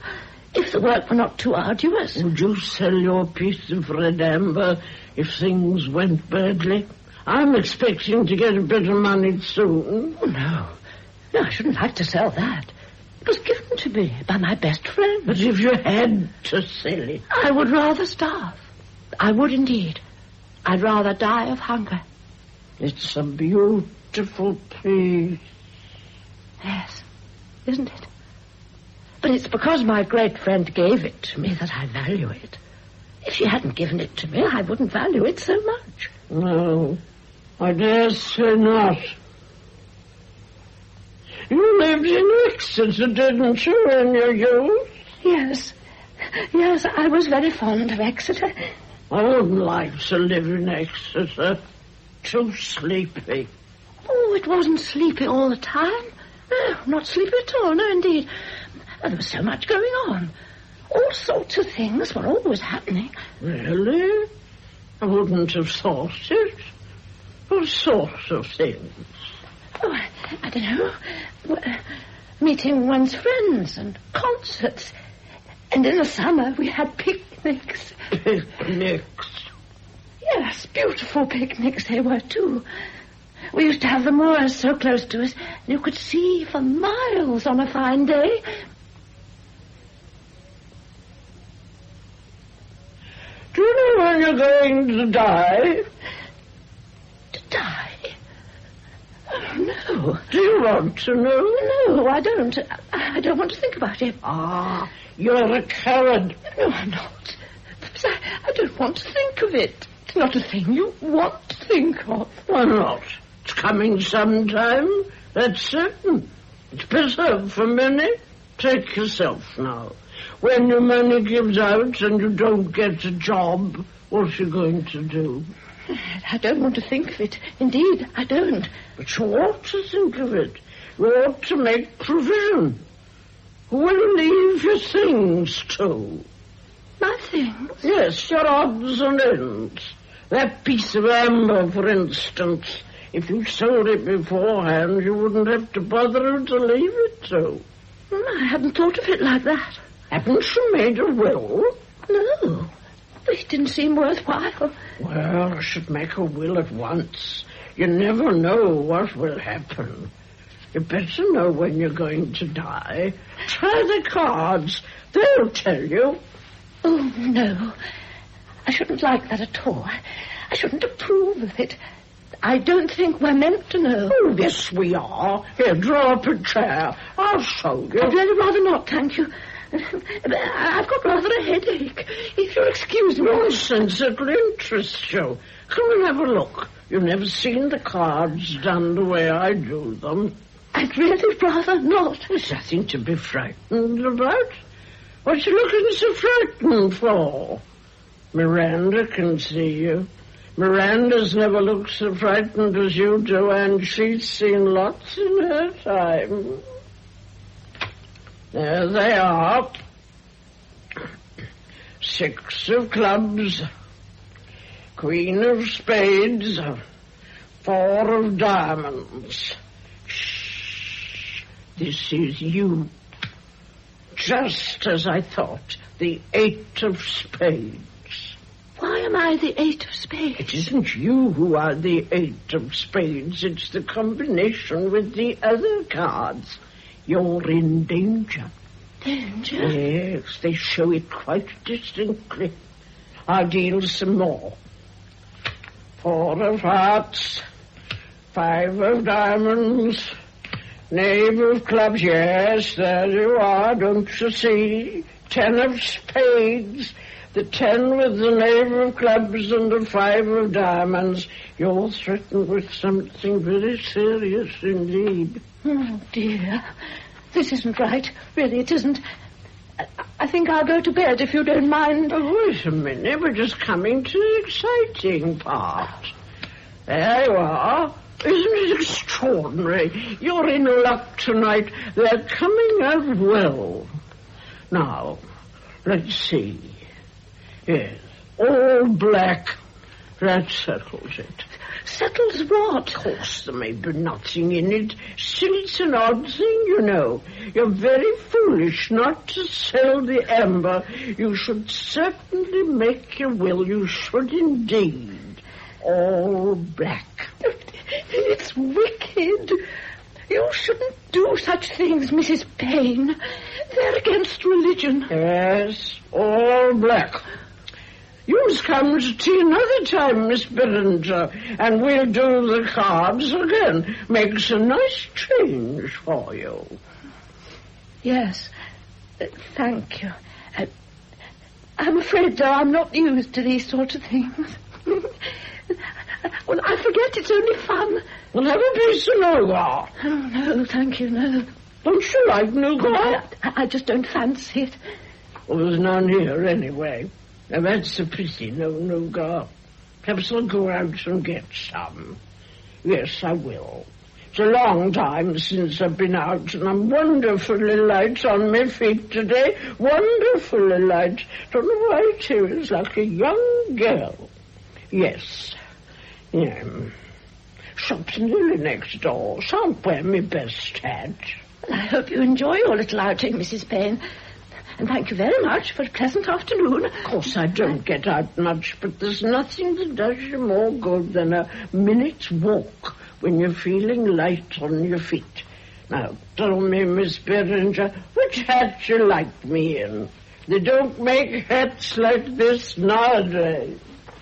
if the work were not too arduous. Would you sell your piece of red amber if things went badly? I'm expecting to get a bit of money soon. Oh, no. No, I shouldn't like to sell that. It was given to me by my best friend. But if you had to sell it... I would rather starve. I would indeed. I'd rather die of hunger. It's a beautiful piece. Yes, isn't it? But it's because my great friend gave it to me that I value it. If she hadn't given it to me, I wouldn't value it so much. No, I dare say not. You lived in Exeter, didn't you, in your youth? Yes. Yes, I was very fond of Exeter. I wouldn't like to live in Exeter. Too sleepy. Oh, it wasn't sleepy all the time. No, not sleepy at all, no, indeed. There was so much going on. All sorts of things were always happening. Really? I wouldn't have thought it. What sort of things? Oh, I don't know. Well, meeting one's friends and concerts. And in the summer we had picnics. Picnics? Yes, beautiful picnics they were, too. We used to have the moors so close to us, you could see for miles on a fine day. Do you know when you're going to die? To die? Oh, no. Do you want to know? No, I don't. I don't want to think about it. Ah, you're a coward. No, I'm not. I don't want to think of it. It's not a thing you want to think of. Why not? It's coming sometime. That's certain. It's better for many. Take yourself now. When your money gives out and you don't get a job, what are you going to do? I don't want to think of it. Indeed, I don't. But you ought to think of it. You ought to make provision. Who will you leave your things to? My things? Yes, your odds and ends. That piece of amber, for instance. If you sold it beforehand, you wouldn't have to bother who to leave it to. I hadn't thought of it like that. Haven't you made a will? No. It didn't seem worthwhile. Well, I should make a will at once. You never know what will happen. You better know when you're going to die. Try the cards. They'll tell you. Oh, no. I shouldn't like that at all. I shouldn't approve of it. I don't think we're meant to know. Oh, yes, we are. Here, draw up a chair. I'll show you. I'd really rather not, thank you. I've got rather a headache. If you'll excuse me. Nonsense, it'll interest you. Come and have a look. You've never seen the cards done the way I do them. I'd really rather not. There's nothing to be frightened about. What you looking so frightened for? Miranda can see you. Miranda's never looked so frightened as you do, and she's seen lots in her time. There they are. 6 of clubs, Queen of spades, 4 of diamonds. Shh. This is you. Just as I thought, the 8 of spades. Why am I the 8 of spades? It isn't you who are the 8 of spades. It's the combination with the other cards. You're in danger. Danger? Yes, they show it quite distinctly. I'll deal some more. 4 of hearts, 5 of diamonds, knave of clubs. Yes, there you are, don't you see? 10 of spades, the 10 with the knave of clubs and the 5 of diamonds. You're threatened with something very serious indeed. Oh, dear. This isn't right. Really, it isn't. I think I'll go to bed if you don't mind. Oh, wait a minute. We're just coming to the exciting part. There you are. Isn't it extraordinary? You're in luck tonight. They're coming out well. Now, let's see. Yes, all black. That settles it. Settles what? Of course, there may be nothing in it. Still, it's an odd thing, you know. You're very foolish not to sell the amber. You should certainly make your will. You should indeed. All black. It's wicked. You shouldn't do such things, Mrs. Payne. They're against religion. Yes, all black. You must come to tea another time, Miss Beringer, and we'll do the cards again. Makes a nice change for you. Yes, thank you. I'm afraid, though, I'm not used to these sorts of things. Well, I forget it's only fun. Well, have a piece of nougat. Oh, no, thank you, no. Don't you like nougat? I just don't fancy it. Well, there's none here anyway. Now, that's a pity, no nougat. Perhaps I'll go out and get some. Yes, I will. It's a long time since I've been out, and I'm wonderfully light on my feet today. Wonderfully light. Don't know why it is, like a young girl. Yes. Yeah. Shop's nearly next door. Shan't wear my best hat. Well, I hope you enjoy your little outing, Mrs. Payne. And thank you very much for a pleasant afternoon. Of course, I don't get out much, but there's nothing that does you more good than a minute's walk when you're feeling light on your feet. Now, tell me, Miss Beringer, which hat you like me in? They don't make hats like this nowadays.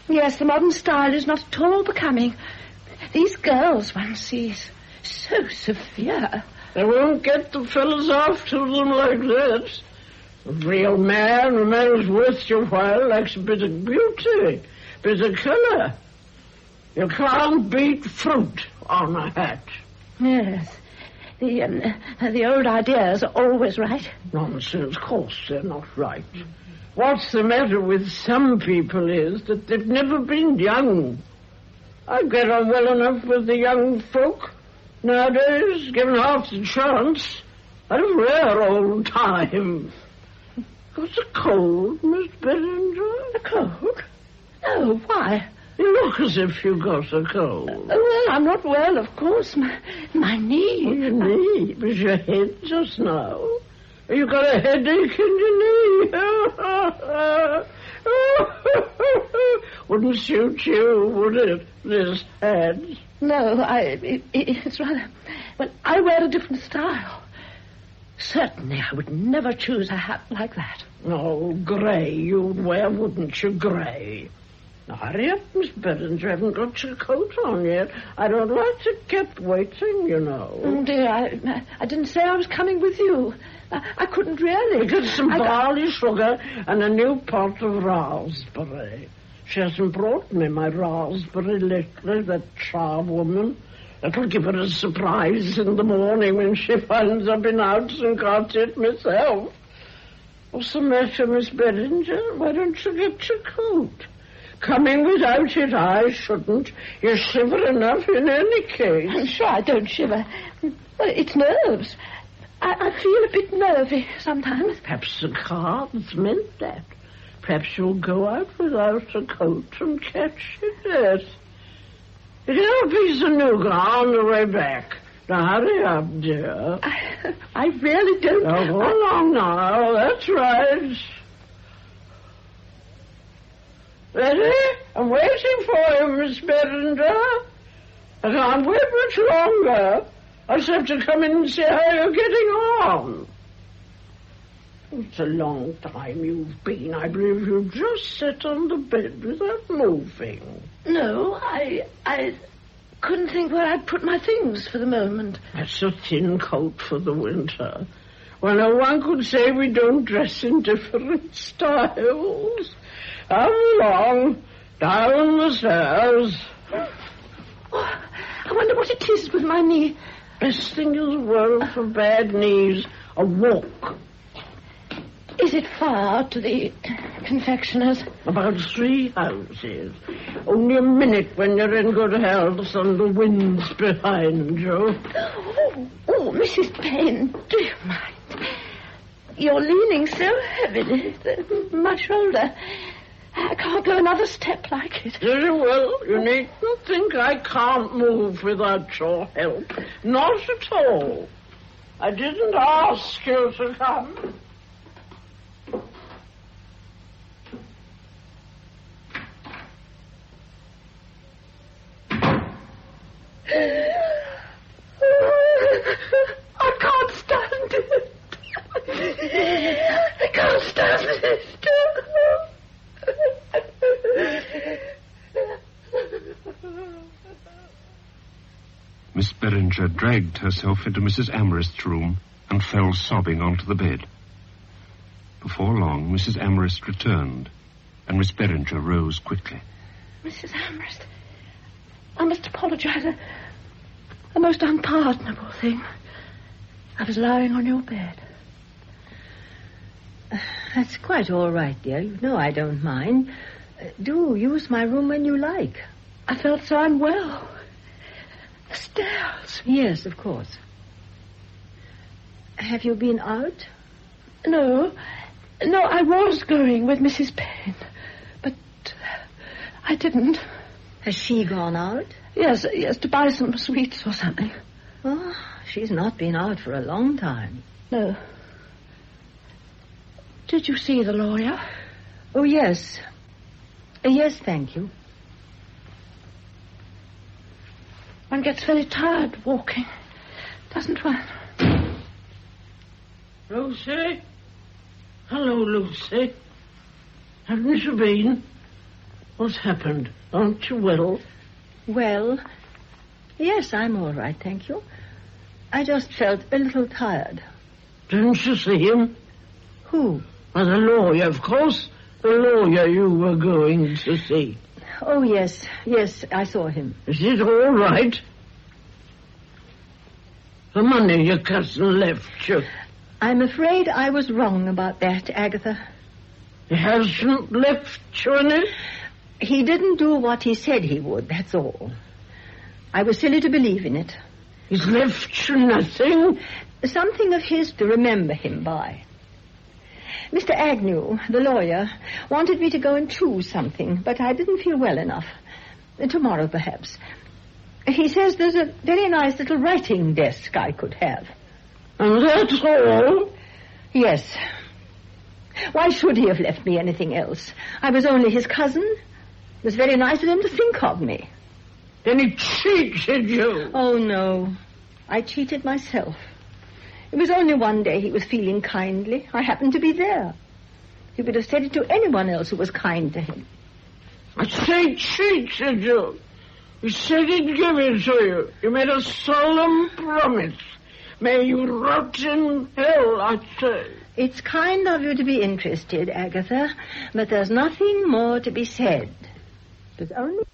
Yes, the modern style is not at all becoming. These girls one sees, so severe. They won't get the fellas after them like this. A real man, a man who's worth your while, likes a bit of beauty, bit of colour. You can't beat fruit on a hat. Yes, the old ideas are always right. Nonsense, of course they're not right. What's the matter with some people is that they've never been young. I get on well enough with the young folk. Nowadays, given half the chance, I'd a rare old time. Got a cold, Miss Beringer? A cold? Oh, why? You look as if you got a cold. Oh, well, I'm not well, of course. My knee. Oh, your knee? Was your head just now? You got a headache in your knee? Wouldn't suit you, would it, this hat? No, it's rather... Well, I wear a different style. Certainly, I would never choose a hat like that. Oh, grey you'd wear, wouldn't you, grey? Now, hurry up, Miss Beringer. I haven't got your coat on yet. I don't like to keep waiting, you know. Oh, dear, I didn't say I was coming with you. I couldn't really. Get some barley sugar and a new pot of raspberry. She hasn't brought me my raspberry lately, that charwoman. It'll give her a surprise in the morning when she finds I've been out and got it myself. What's the matter, Miss Beringer? Why don't you get your coat? Coming without it, I shouldn't. You shiver enough in any case. I'm sure I don't shiver. Well, it's nerves. I feel a bit nervy sometimes. Perhaps the cards meant that. Perhaps you'll go out without a coat and catch your death. Here's a piece of nougat on the way back. Now, hurry up, dear. I really don't... Now, go along now. That's right. Ready? I'm waiting for you, Miss Beringer. I can't wait much longer. I just have to come in and see how you're getting on. It's a long time you've been. I believe you just sit on the bed without moving. No, I couldn't think where I'd put my things for the moment. That's a thin coat for the winter. Well, no one could say we don't dress in different styles. Come along, down the stairs. Oh, I wonder what it is with my knee. Best thing in the world for bad knees, a walk. Is Is it far to the confectioner's? About 3 houses. Only a minute when you're in good health and the wind's behind you. Oh, Mrs. Payne, do you mind? You're leaning so heavily. My shoulder. I can't go another step like it. Very well. You needn't think I can't move without your help. Not at all. I didn't ask you to come. I can't stand it. I can't stand it. Miss Beringer dragged herself into Mrs. Amherst's room and fell sobbing onto the bed. Before long, Mrs. Amherst returned, and Miss Beringer rose quickly. Mrs. Amherst, I must apologize. A most unpardonable thing. I was lying on your bed. That's quite all right, dear. You know I don't mind. Do use my room when you like. I felt so unwell. The stairs. Yes, of course. Have you been out? No, I was going with Mrs. Payne, but I didn't. Has she gone out? Yes, to buy some sweets or something. Oh, she's not been out for a long time. No. Did you see the lawyer? Oh, yes. Yes, thank you. One gets very tired walking, doesn't one? Lucy? Hello, Lucy. Haven't you been? What's happened? Aren't you well? Well, yes, I'm all right, thank you. I just felt a little tired. Didn't you see him? Who? Well, the lawyer, of course. The lawyer you were going to see. Oh, yes, I saw him. Is it all right? The money your cousin left you. I'm afraid I was wrong about that, Agatha. He hasn't left you any? He didn't do what he said he would, that's all. I was silly to believe in it. He's left you nothing? Something of his to remember him by. Mr. Agnew, the lawyer, wanted me to go and choose something, but I didn't feel well enough. Tomorrow, perhaps. He says there's a very nice little writing desk I could have. And that's all? Yes. Why should he have left me anything else? I was only his cousin. It was very nice of him to think of me. Then he cheated you? Oh, no. I cheated myself. It was only one day he was feeling kindly. I happened to be there. He would have said it to anyone else who was kind to him. I say cheated you. He said he'd give it to you. You made a solemn promise. May you rot in hell, I say. It's kind of you to be interested, Agatha, but there's nothing more to be said. There's only...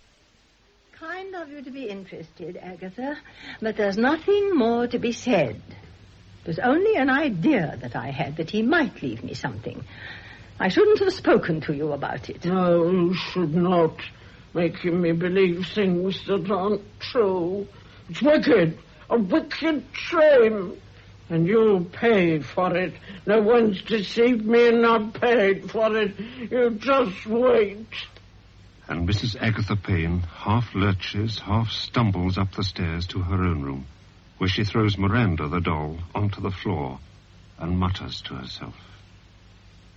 Kind of you to be interested, Agatha, but there's nothing more to be said. It was only an idea that I had that he might leave me something. I shouldn't have spoken to you about it. No, you should not. Making me believe things that aren't true. It's wicked. A wicked shame. And you'll pay for it. No one's deceived me and not paid for it. You just wait. And Mrs. Agatha Payne half lurches, half stumbles up the stairs to her own room, where she throws Miranda, the doll, onto the floor and mutters to herself.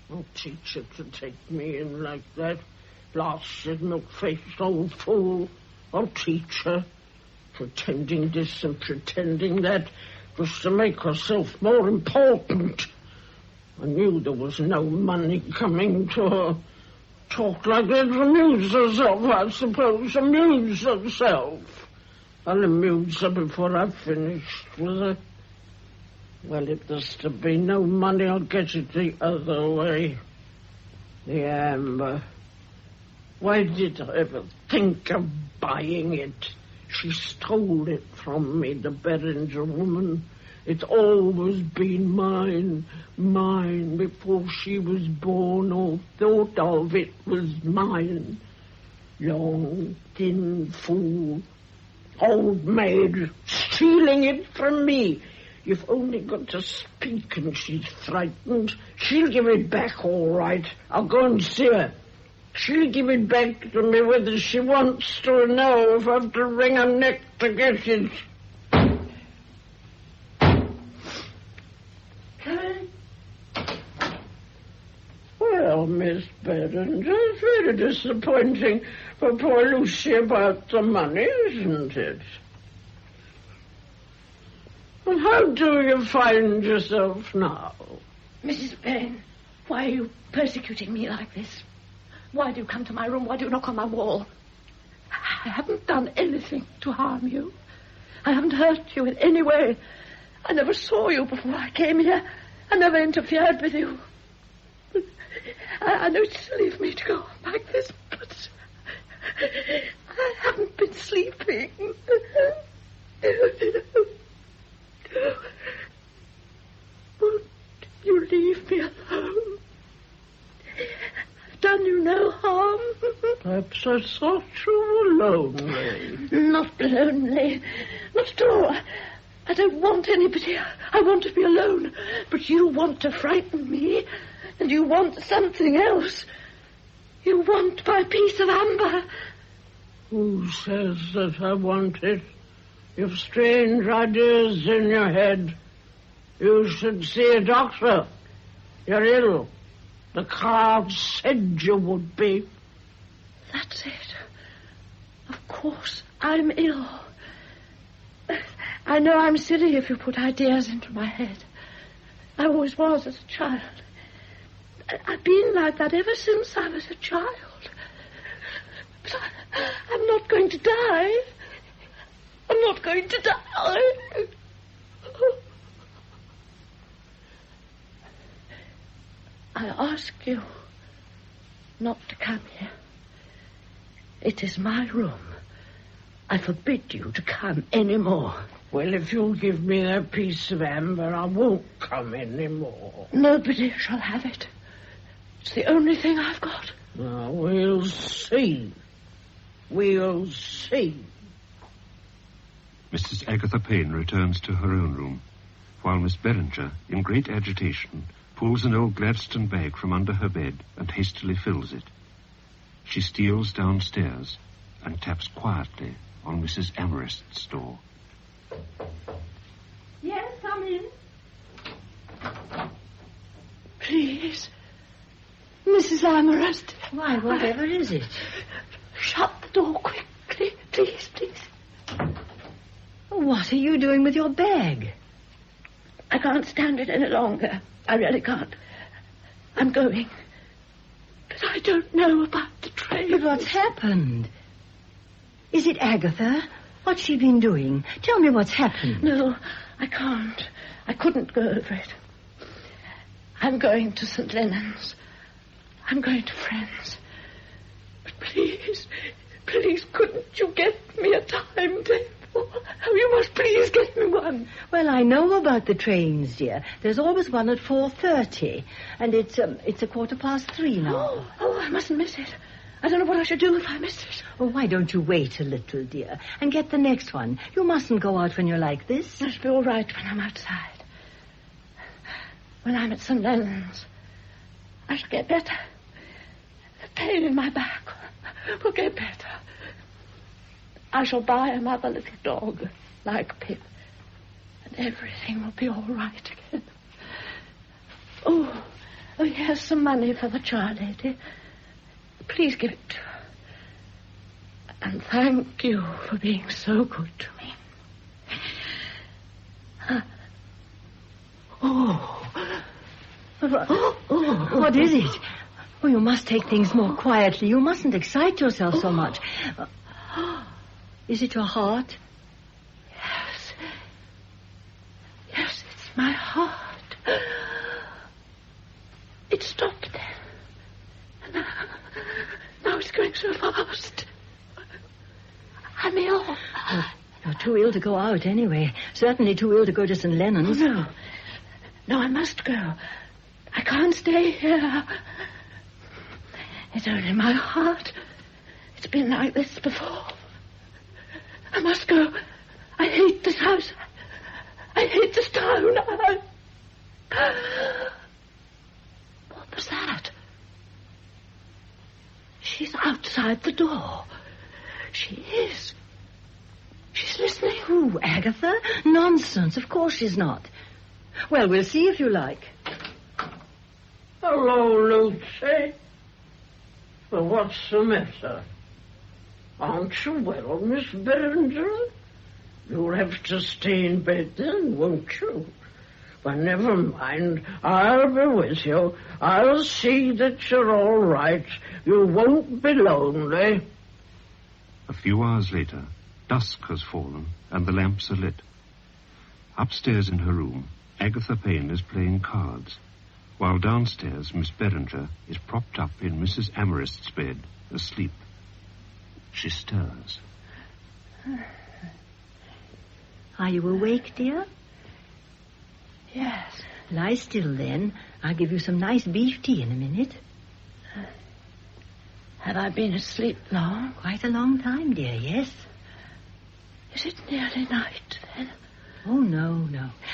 I'll teach her to take me in like that. Blasted, milk-faced old fool. I'll teach her. Pretending this and pretending that, just to make herself more important. I knew there was no money coming to her. Talk like that to amuse herself, I suppose. Amuse herself. I'll amuse her before I've finished with her. Well, if there's to be no money, I'll get it the other way. The amber. Why did I ever think of buying it? She stole it from me, the Beringer woman. It's always been mine, mine. Before she was born or thought of, it was mine. Long, thin fool, old maid, stealing it from me. You've only got to speak and she's frightened. She'll give it back all right. I'll go and see her. She'll give it back to me whether she wants to or no, if I have to wring her neck to get it. Well, Miss Berenger, it's very disappointing for poor Lucy about the money, isn't it? Well, how do you find yourself now? Mrs. Bain, why are you persecuting me like this? Why do you come to my room? Why do you knock on my wall? I haven't done anything to harm you. I haven't hurt you in any way. I never saw you before I came here. I never interfered with you. I know it's silly of me to go on like this, but I haven't been sleeping. Won't you leave me alone? I've done you no harm. Perhaps I thought you were lonely. Not lonely. Not at all. I don't want anybody. I want to be alone. But you want to frighten me. And you want something else. You want my piece of amber. Who says that I want it? You've strange ideas in your head. You should see a doctor. You're ill. The cards said you would be. That's it. Of course, I'm ill. I know I'm silly if you put ideas into my head. I always was as a child. I've been like that ever since I was a child. But I'm not going to die. I'm not going to die. I ask you not to come here. It is my room. I forbid you to come any more. Well, if you'll give me that piece of amber, I won't come any more. Nobody shall have it. It's the only thing I've got. Now, we'll see. We'll see. Mrs. Agatha Payne returns to her own room, while Miss Beringer, in great agitation, pulls an old Gladstone bag from under her bed and hastily fills it. She steals downstairs and taps quietly on Mrs. Amherst's door. Yes, come in. Please. Mrs. Amherst. Why, whatever is it? Shut the door quickly. Please, please. What are you doing with your bag? I can't stand it any longer. I really can't. I'm going. But I don't know about the train. But what's happened? Is it Agatha? What's she been doing? Tell me what's happened. No, I can't. I couldn't go over it. I'm going to St. Leonard's. I'm going to friends. But please, please, couldn't you get me a timetable? Oh, you must please get me one. Well, I know about the trains, dear. There's always one at 4:30, and it's 3:15 now. Oh, I mustn't miss it. I don't know what I should do if I miss it. Oh, why don't you wait a little, dear, and get the next one? You mustn't go out when you're like this. I should be all right when I'm outside. When I'm at St. Leonard's, I shall get better. The pain in my back will get better. I shall buy another little dog like Pip, and everything will be all right again. Oh, here's some money for the child lady. Please give it to her. And thank you for being so good to me. What is it? Oh, you must take things more quietly. You mustn't excite yourself so much. Is it your heart? Yes. Yes, it's my heart. It stopped then. And now it's going so fast. I'm ill. You're too ill to go out anyway. Certainly too ill to go to St. Lennon's. Oh, no. No, I must go. I can't stay here. It's only my heart. It's been like this before. I must go. I hate this house. I hate this town. What was that? She's outside the door. She is. She's listening. Who, Agatha? Nonsense. Of course she's not. Well, we'll see if you like. Hello, Lucy. Well, what's the matter? Aren't you well, Miss Beringer? You'll have to stay in bed then, won't you? But never mind. I'll be with you. I'll see that you're all right. You won't be lonely. A few hours later, dusk has fallen and the lamps are lit. Upstairs in her room, Agatha Payne is playing cards, while downstairs Miss Beringer is propped up in Mrs. Amarist's bed, asleep. She stirs. Are you awake, dear? Yes. Lie still, then. I'll give you some nice beef tea in a minute. Have I been asleep long? Quite a long time, dear, yes. Is it nearly night, then? Oh, no.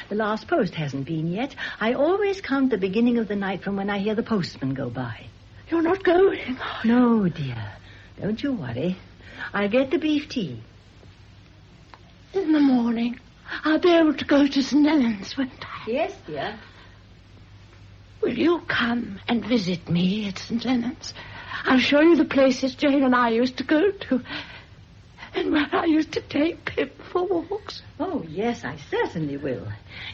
The last post hasn't been yet. I always count the beginning of the night from when I hear the postman go by. You're not going, are you? No, dear. Don't you worry. I'll get the beef tea. In the morning, I'll be able to go to St. Lennon's, won't I? Yes, dear. Will you come and visit me at St. Lennon's? I'll show you the places Jane and I used to go to, and where I used to take Pip for walks. Oh, yes, I certainly will.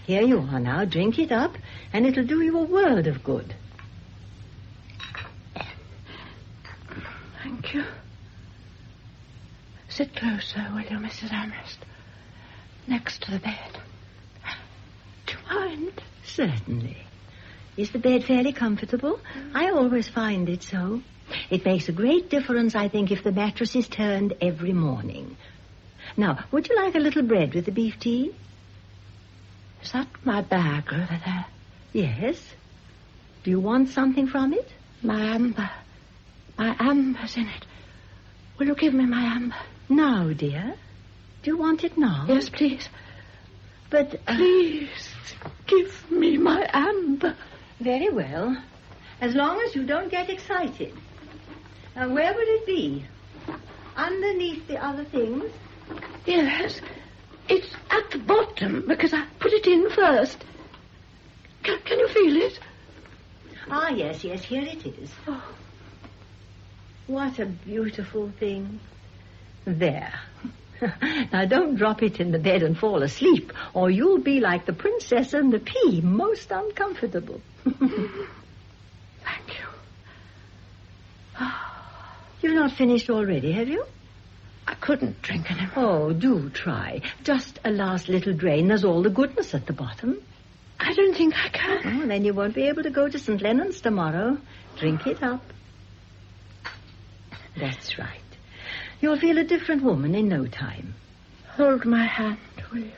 Here you are now. Drink it up, and it'll do you a world of good. Thank you. Sit closer, will you, Mrs. Amherst? Next to the bed. Do you mind? Certainly. Is the bed fairly comfortable? I always find it so. It makes a great difference, I think, if the mattress is turned every morning. Now, would you like a little bread with the beef tea? Is that my bag over there? Yes. Do you want something from it? My amber. My amber's in it. Will you give me my amber? Now, dear. Do you want it now? Yes, please. But... Please, give me my amber. Very well. As long as you don't get excited. Now, where would it be? Underneath the other things? Yes. It's at the bottom, because I put it in first. Can you feel it? Ah, yes, here it is. Oh. What a beautiful thing. There. Now, don't drop it in the bed and fall asleep, or you'll be like the princess and the pea, most uncomfortable. Thank you. You've not finished already, have you? I couldn't drink any more. Oh, do try. Just a last little drain. There's all the goodness at the bottom. I don't think I can. Oh, then you won't be able to go to St. Lennon's tomorrow. Drink it up. That's right. You'll feel a different woman in no time. Hold my hand, will you?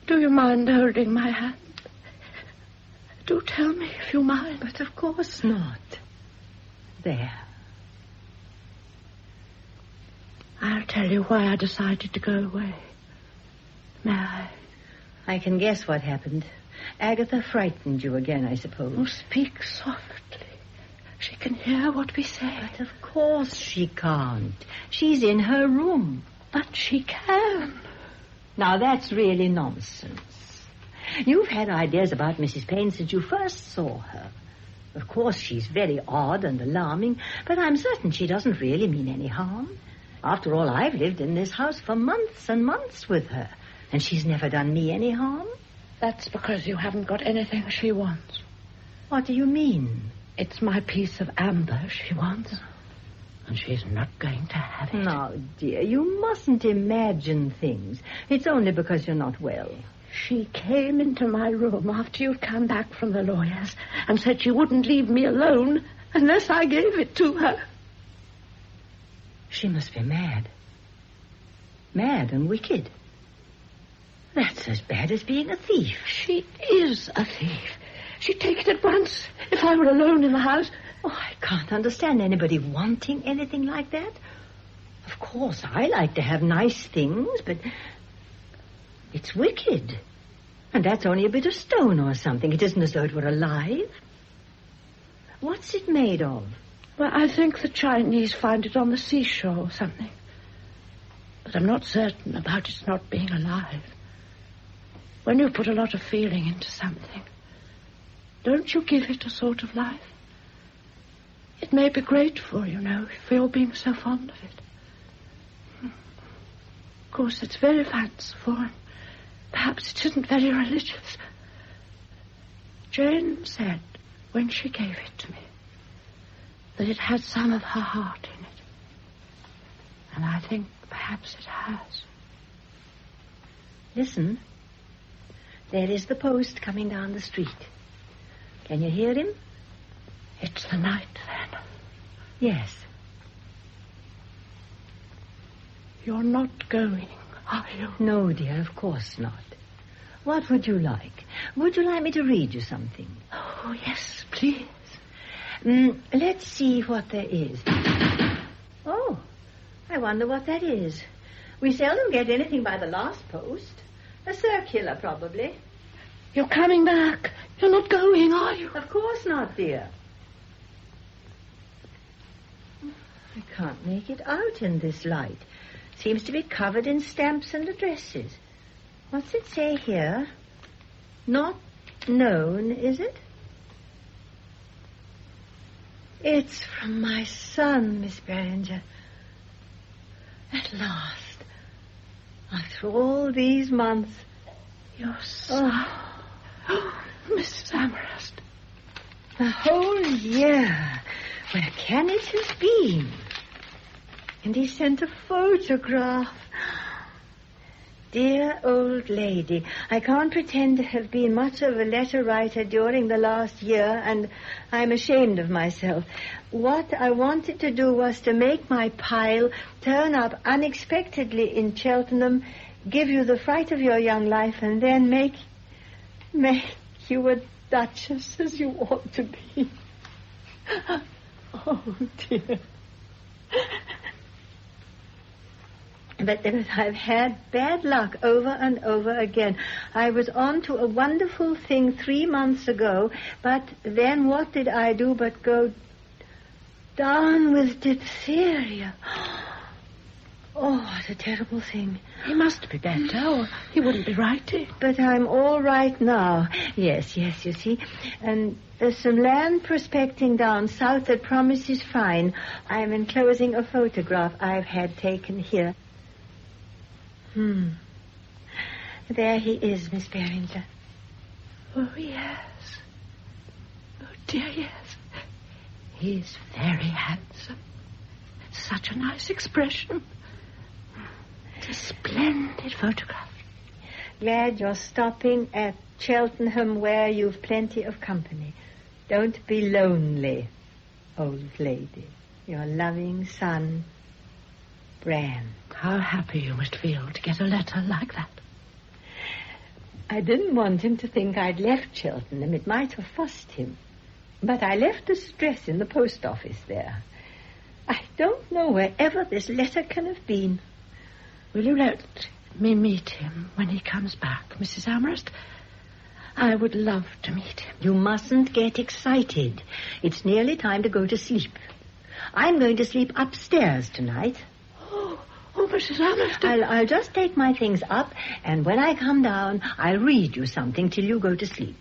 Do you mind holding my hand? Do tell me if you mind. But of course not. There. I'll tell you why I decided to go away. May I? I can guess what happened. Agatha frightened you again, I suppose. Oh, speak softly. She can hear what we say. But of course she can't. She's in her room. But she can. Now, that's really nonsense. You've had ideas about Mrs. Payne since you first saw her. Of course, she's very odd and alarming, but I'm certain she doesn't really mean any harm. After all, I've lived in this house for months and months with her, and she's never done me any harm. That's because you haven't got anything she wants. What do you mean? It's my piece of amber she wants, and she's not going to have it. Now, dear, you mustn't imagine things. It's only because you're not well. She came into my room after you'd come back from the lawyer's and said she wouldn't leave me alone unless I gave it to her. She must be mad. Mad and wicked. That's as bad as being a thief. She is a thief. She'd take it at once if I were alone in the house. Oh, I can't understand anybody wanting anything like that. Of course, I like to have nice things, but it's wicked. And that's only a bit of stone or something. It isn't as though it were alive. What's it made of? Well, I think the Chinese find it on the seashore or something. But I'm not certain about its not being alive. When you put a lot of feeling into something, don't you give it a sort of life? It may be grateful, you know, for your being so fond of it. Of course, it's very fanciful, and perhaps it isn't very religious. Jane said, when she gave it to me, that it had some of her heart in it. And I think perhaps it has. Listen. There is the post coming down the street. Can you hear him? It's the night, then. Yes. You're not going, are you? No, dear, of course not. What would you like? Would you like me to read you something? Oh, yes, please. Let's see what there is. Oh, I wonder what that is. We seldom get anything by the last post. A circular, probably. You're coming back. You're not going, are you? Of course not, dear. I can't make it out in this light. Seems to be covered in stamps and addresses. What's it say here? Not known, is it? It's from my son, Miss Beringer. At last. After all these months. Your son. Oh, Mrs. Amherst. A whole year. Where can it have been? And he sent a photograph. Dear old lady, I can't pretend to have been much of a letter writer during the last year, and I'm ashamed of myself. What I wanted to do was to make my pile turn up unexpectedly in Cheltenham, give you the fright of your young life, and then make you a duchess as you ought to be. Oh, dear. But I've had bad luck over and over again. I was on to a wonderful thing 3 months ago, but then what did I do but go down with diphtheria? Oh, what a terrible thing. He must be better, or he wouldn't be writing. But I'm all right now. Yes, you see. And there's some land prospecting down south that promises fine. I'm enclosing a photograph I've had taken here. There he is, Miss Beringer. Oh, yes. Oh, dear, yes. He's very handsome. Such a nice expression. It's a splendid photograph. Glad you're stopping at Cheltenham where you've plenty of company. Don't be lonely, old lady. Your loving son, Bran. How happy you must feel to get a letter like that. I didn't want him to think I'd left Cheltenham. It might have fussed him. But I left this address in the post office there. I don't know wherever this letter can have been. Will you let me meet him when he comes back, Mrs. Amherst? I would love to meet him. You mustn't get excited. It's nearly time to go to sleep. I'm going to sleep upstairs tonight. Oh, Mrs. Amherst. I'll just take my things up, and when I come down, I'll read you something till you go to sleep.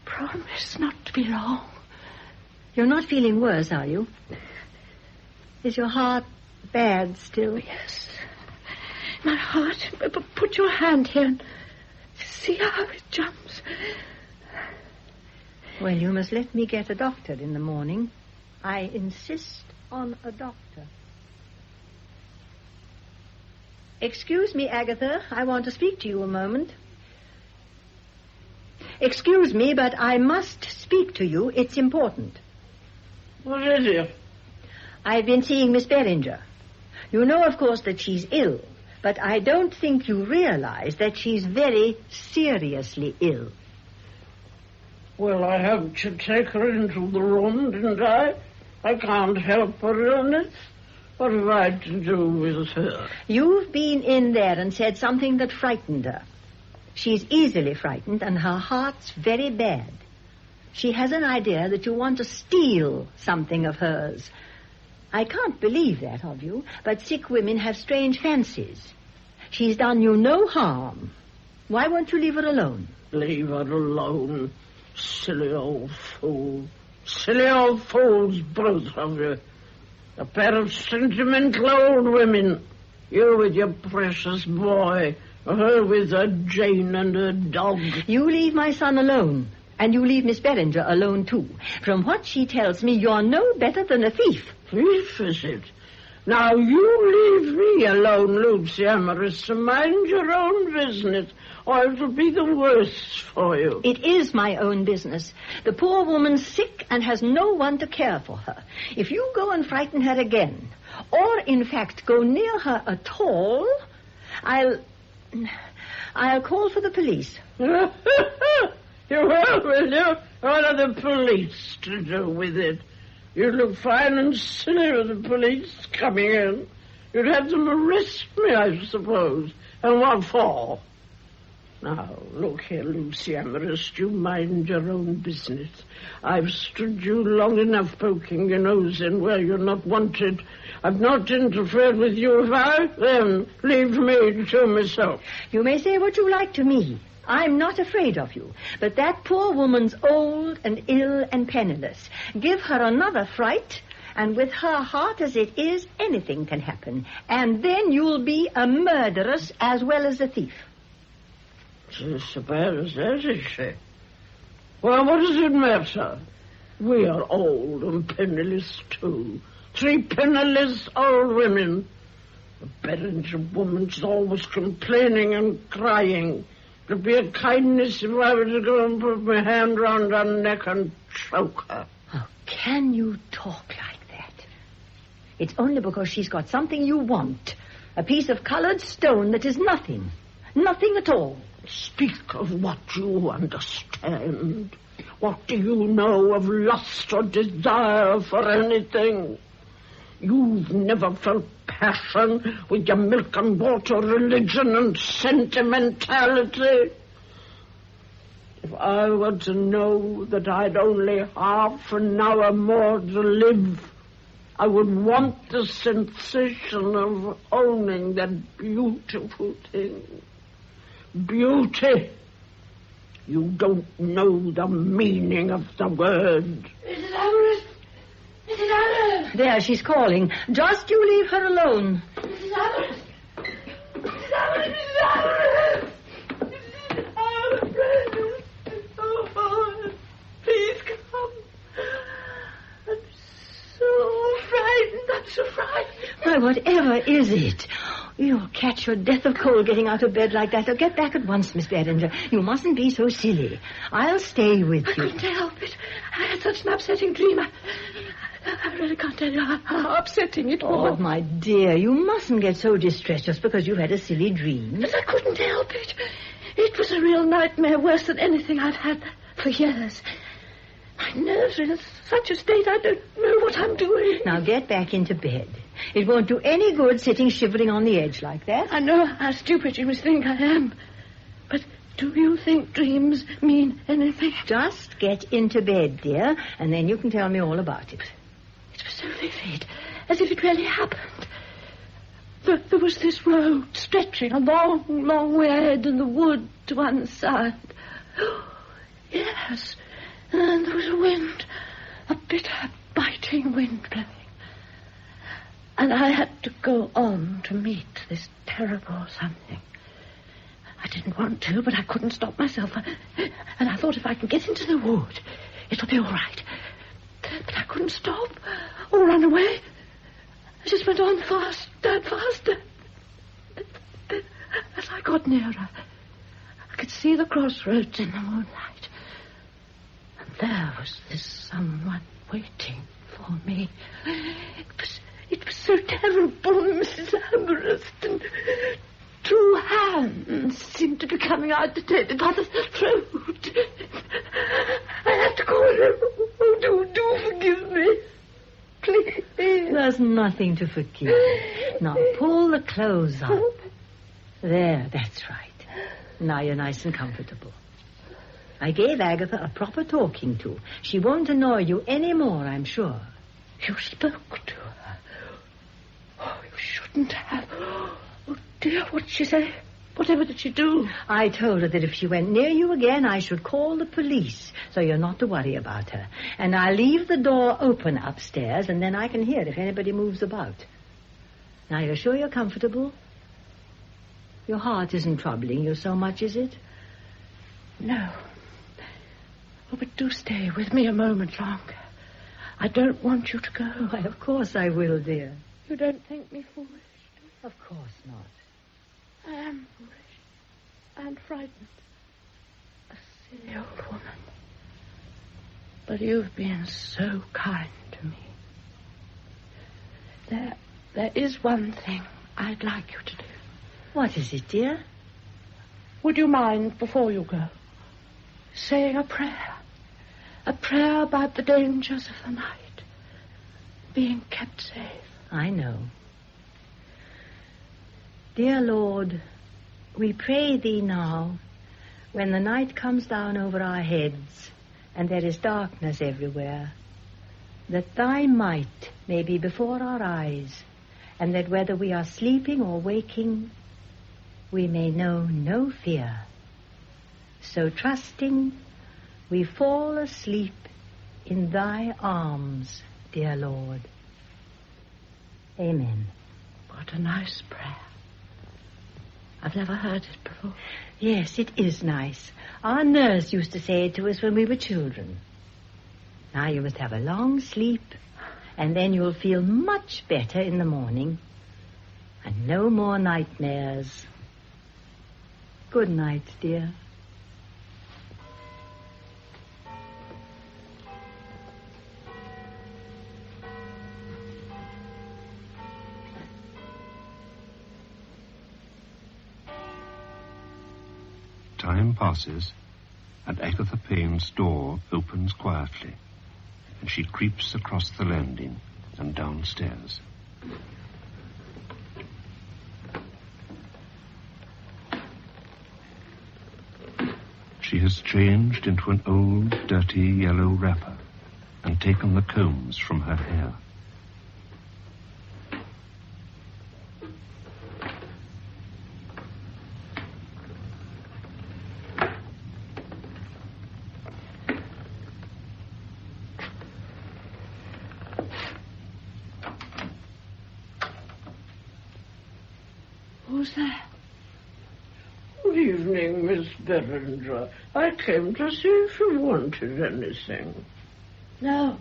Promise not to be long. You're not feeling worse, are you? Is your heart bad still? Yes. My heart. Put your hand here and see how it jumps. Well, you must let me get a doctor in the morning. I insist on a doctor. Excuse me, Agatha. I want to speak to you a moment. Excuse me, but I must speak to you. It's important. What is it? I've been seeing Miss Beringer. You know, of course, that she's ill. But I don't think you realize that she's very seriously ill. Well, I had to take her into the room, didn't I? I can't help her illness. What have I to do with her? You've been in there and said something that frightened her. She's easily frightened, and her heart's very bad. She has an idea that you want to steal something of hers. I can't believe that of you, but sick women have strange fancies. She's done you no harm. Why won't you leave her alone? Leave her alone. Silly old fool. Silly old fools, both of you. A pair of sentimental old women. You with your precious boy. Her with her Jane and her dog. You leave my son alone. And you leave Miss Beringer alone, too. From what she tells me, you're no better than a thief. Thief, is it? Now, you leave me alone, Lucy Amherst, to mind your own business, or it'll be the worse for you. It is my own business. The poor woman's sick and has no one to care for her. If you go and frighten her again, or, in fact, go near her at all, I'll call for the police. You will you? What are the police to do with it? You'd look fine and silly with the police coming in. You'd have them arrest me, I suppose. And what for? Now, look here, Lucy Amherst, you mind your own business. I've stood you long enough poking your nose in where you're not wanted. I've not interfered with you. If I, then leave me to myself. You may say what you like to me. I'm not afraid of you. But that poor woman's old and ill and penniless. Give her another fright, and with her heart as it is, anything can happen. And then you'll be a murderess as well as a thief. She's so bad as that, is she? Well, what does it matter? We are old and penniless, too. 3 penniless old women. The Beringer woman's always complaining and crying. It'd be a kindness if I were to go and put my hand round her neck and choke her. How can you talk like that? It's only because she's got something you want. A piece of colored stone that is nothing. Nothing at all. Speak of what you understand. What do you know of lust or desire for anything? You've never felt passion with your milk and water religion and sentimentality. If I were to know that I'd only half an hour more to live, I would want the sensation of owning that beautiful thing. Beauty. You don't know the meaning of the word. Mrs. Amherst! Mrs. Amherst! There, she's calling. Just you leave her alone. Mrs. Amherst! Mrs. Amherst! Mrs. Amherst! Mrs. Amherst! Oh, please come. I'm so frightened. I'm so frightened. Why, whatever is it? You'll catch your death of cold getting out of bed like that. So get back at once, Miss Beringer. You mustn't be so silly. I'll stay with you. I couldn't help it. I had such an upsetting dream. I really can't tell you how upsetting it was. Oh, my dear, you mustn't get so distressed just because you've had a silly dream. But I couldn't help it. It was a real nightmare, worse than anything I've had for years. My nerves are in such a state I don't know what I'm doing. Now get back into bed. It won't do any good sitting shivering on the edge like that. I know how stupid you must think I am. But do you think dreams mean anything? Just get into bed, dear, and then you can tell me all about it. It was so vivid, as if it really happened. There was this road stretching a long, long way ahead in the wood to one side. Yes, and there was a wind, a bitter, biting wind blowing. And I had to go on to meet this terrible something. I didn't want to, but I couldn't stop myself. And I thought if I can get into the wood, it'll be all right. But I couldn't stop or run away. I just went on faster and faster. Then, as I got nearer, I could see the crossroads in the moonlight. And there was this someone waiting for me. It was so terrible, Mrs. Amherst, and tongue seemed to be coming out by the throat. I had to call him. Oh, do forgive me. Please. There's nothing to forgive. Now, pull the clothes up. There, that's right. Now you're nice and comfortable. I gave Agatha a proper talking to. She won't annoy you any more, I'm sure. You spoke to her. Oh, you shouldn't have. Oh, dear, what did she say? Whatever did she do? I told her that if she went near you again, I should call the police, so you're not to worry about her. And I'll leave the door open upstairs, and then I can hear if anybody moves about. Now, you're sure you're comfortable? Your heart isn't troubling you so much, is it? No. Oh, but do stay with me a moment longer. I don't want you to go. Why, of course I will, dear. You don't think me foolish? Of course not. I am foolish and frightened. A silly old woman. But you've been so kind to me. There is one thing I'd like you to do. What is it, dear? Would you mind, before you go, saying a prayer? A prayer about the dangers of the night. Being kept safe. I know. Dear Lord, we pray thee now, when the night comes down over our heads and there is darkness everywhere, that thy might may be before our eyes, and that whether we are sleeping or waking, we may know no fear. So trusting, we fall asleep in thy arms, dear Lord. Amen. What a nice prayer. I've never heard it before. Yes, it is nice. Our nurse used to say it to us when we were children. Now you must have a long sleep, and then you'll feel much better in the morning. And no more nightmares. Good night, dear. Time passes, and Agatha Payne's door opens quietly, and she creeps across the landing and downstairs. She has changed into an old, dirty yellow wrapper and taken the combs from her hair. Who's that? Good evening, Miss Beringer. I came to see if you wanted anything. No,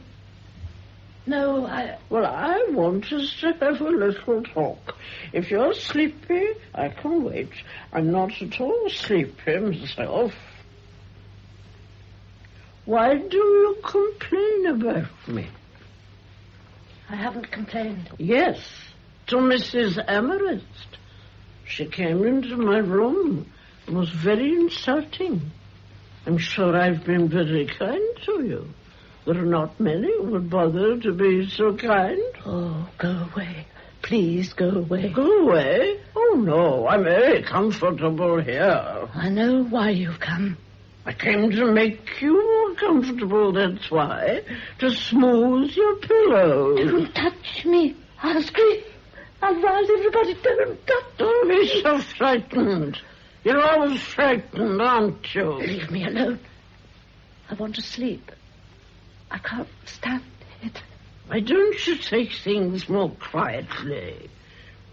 I... Well, I want us to have a little talk. If you're sleepy, I can wait. I'm not at all sleepy myself. Why do you complain about me? I haven't complained. Yes, to Mrs. Emerist. She came into my room and was very insulting. I'm sure I've been very kind to you. There are not many who would bother to be so kind. Oh, go away. Please go away. Go away? Oh, no, I'm very comfortable here. I know why you've come. I came to make you more comfortable, that's why. To smooth your pillows. Don't touch me. I'll scream. I'll rouse everybody. Don't be so frightened. You're always frightened, aren't you? Leave me alone. I want to sleep. I can't stand it. Why don't you take things more quietly?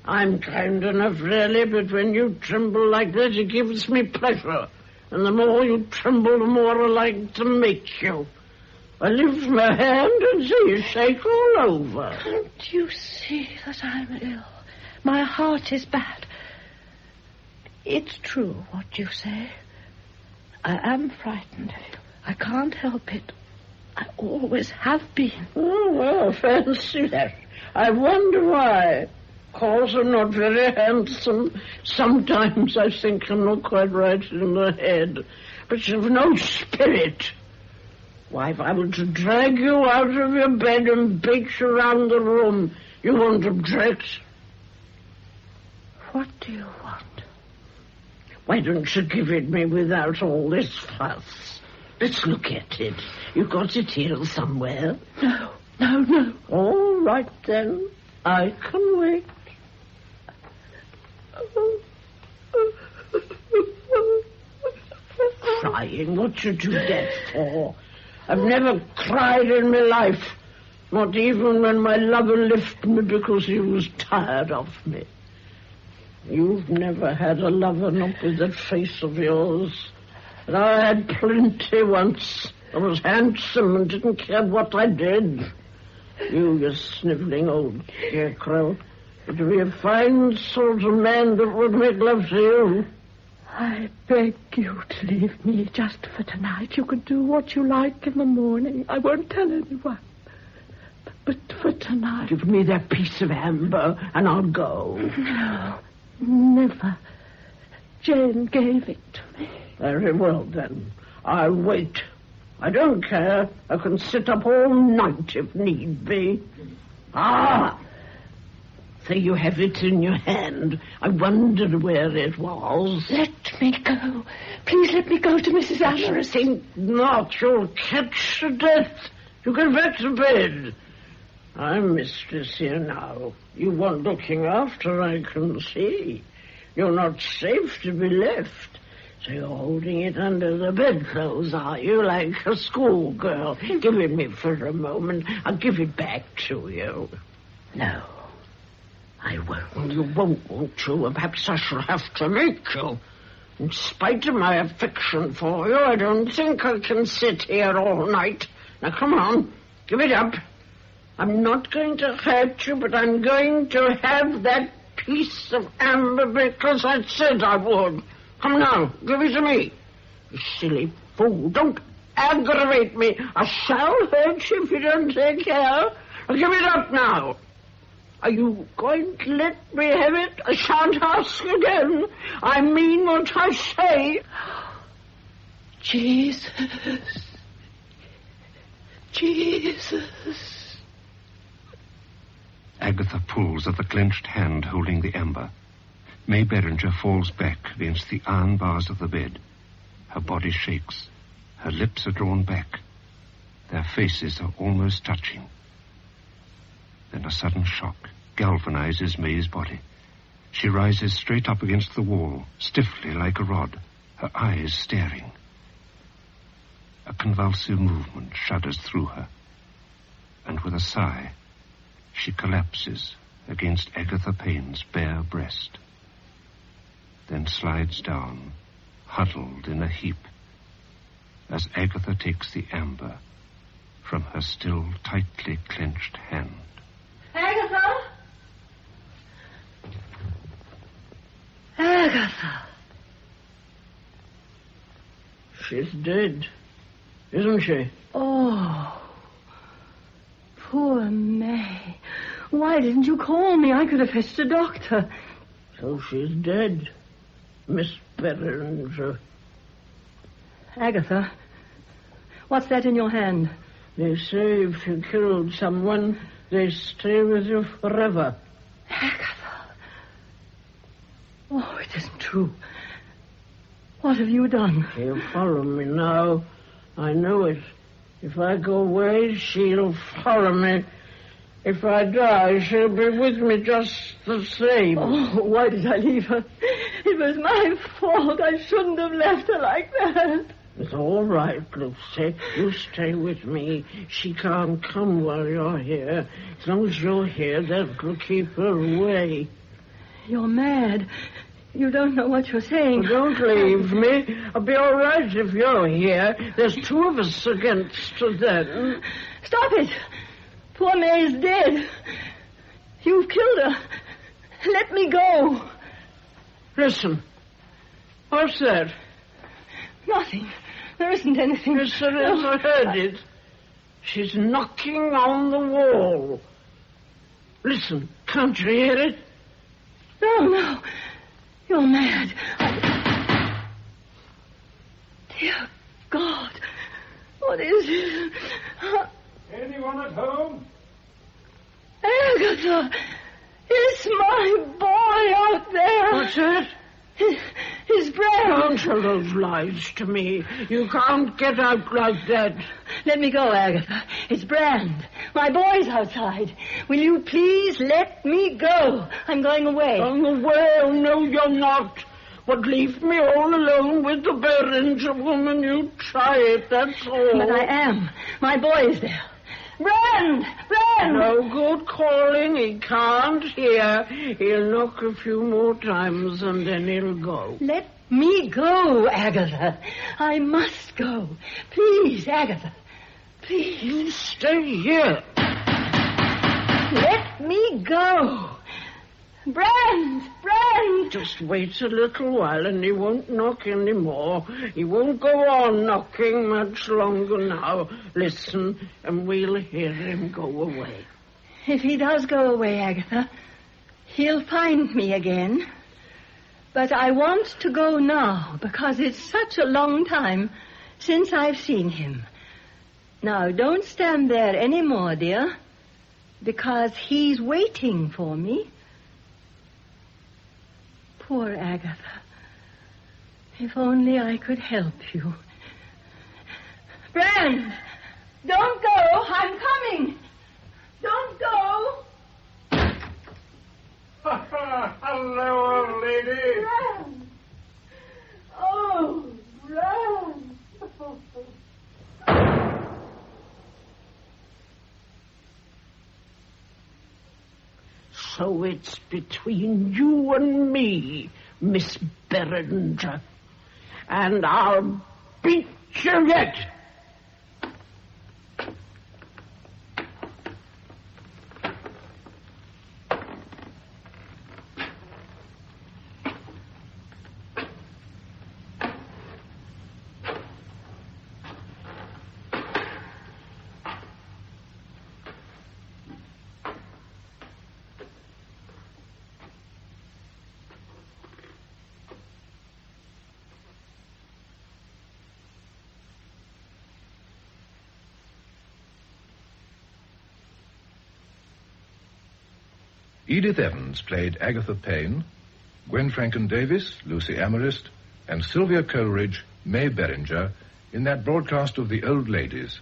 I'm kind enough, really, but when you tremble like that, it gives me pleasure. And the more you tremble, the more I like to make you. I lift my hand and see you shake all over. Can't you see that I'm ill? My heart is bad. It's true what you say. I am frightened. I can't help it. I always have been. Oh, well, fancy that. I wonder why. course, I'm not very handsome. Sometimes I think I'm not quite right in the head. But you've no spirit. Why, if I were to drag you out of your bed and beat you around the room, you won't object. What do you want? Why don't you give it me without all this fuss? Let's look at it. You got it here somewhere? No. All right, then. I can wait. Crying? What you do that for? I've never cried in my life. Not even when my lover left me because he was tired of me. You've never had a lover, not with that face of yours. But I had plenty once. I was handsome and didn't care what I did. You snivelling old scarecrow. But to be a fine sort of man that would make love to you. I beg you to leave me just for tonight. You can do what you like in the morning. I won't tell anyone. But for tonight... Give me that piece of amber and I'll go. No, never. Jane gave it to me. Very well, then. I'll wait. I don't care. I can sit up all night if need be. Ah! So you have it in your hand. I wondered where it was. Let me go. Please let me go to Mrs. Asher. Think not. You'll catch the death. You get back to bed. I'm mistress here now. You want looking after, I can see. You're not safe to be left. So you're holding it under the bedclothes, are you, like a schoolgirl? Give it me for a moment. I'll give it back to you. No, I won't. You won't you? Perhaps I shall have to make you. In spite of my affection for you, I don't think I can sit here all night. Now, come on. Give it up. I'm not going to hurt you, but I'm going to have that piece of amber because I said I would. Come now, give it to me. You silly fool, don't aggravate me. I shall hurt you if you don't take care. I'll give it up now. Are you going to let me have it? I shan't ask again. I mean what I say. Jesus. Agatha pulls at the clenched hand holding the amber. May Beringer falls back against the iron bars of the bed. Her body shakes. Her lips are drawn back. Their faces are almost touching. Then a sudden shock galvanizes May's body. She rises straight up against the wall, stiffly like a rod, her eyes staring. A convulsive movement shudders through her, and with a sigh, she collapses against Agatha Payne's bare breast, then slides down, huddled in a heap, as Agatha takes the amber from her still tightly clenched hand. Agatha! Agatha! She's dead, isn't she? Oh, poor May. Why didn't you call me? I could have fetched a doctor. So she's dead, Miss Beringer. Agatha, what's that in your hand? They say if you killed someone, they stay with you forever. Agatha. Oh, it isn't true. What have you done? She'll follow me now. I know it. If I go away, she'll follow me. If I die, she'll be with me just the same. Oh, why did I leave her? It was my fault. I shouldn't have left her like that. It's all right, Lucy. You stay with me. She can't come while you're here. As long as you're here, that'll keep her away. You're mad. You don't know what you're saying. Well, don't leave me. I'll be all right if you're here. There's two of us against them. Stop it. Poor May's dead. You've killed her. Let me go. Listen. What's that? Nothing. There isn't anything. Yes, there is. I heard it. She's knocking on the wall. Listen. Can't you hear it? no. You're mad. Dear God. What is it? Anyone at home? Agatha. It's my boy out there. What's that? His brand. Don't tell those lies to me. You can't get out like that. Let me go, Agatha. It's Brand. My boy's outside. Will you please let me go? I'm going away. Going away? Oh, no, you're not. But leave me all alone with the Beringer woman. You try it, that's all. But I am. My boy's there. Brand! Brand! No good calling. He can't hear. He'll knock a few more times and then he'll go. Let me go, Agatha. I must go. Please, Agatha. Please. You stay here. Let me go. Brand! Brand! Just wait a little while and he won't knock any more. He won't go on knocking much longer now. Listen, and we'll hear him go away. If he does go away, Agatha, he'll find me again. But I want to go now because it's such a long time since I've seen him. Now, don't stand there any more, dear, because he's waiting for me. Poor Agatha. If only I could help you. Brand! Don't go! I'm coming! Don't go! Hello, old lady. Brand! Oh, Brand! So it's between you and me, Miss Beringer. And I'll beat you yet. Edith Evans played Agatha Payne, Gwen Franken Davis, Lucy Amarist, and Sylvia Coleridge, May Beringer, in that broadcast of The Old Ladies,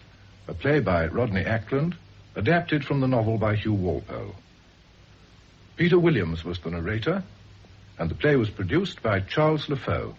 a play by Rodney Ackland, adapted from the novel by Hugh Walpole. Peter Williams was the narrator, and the play was produced by Charles LaFoe.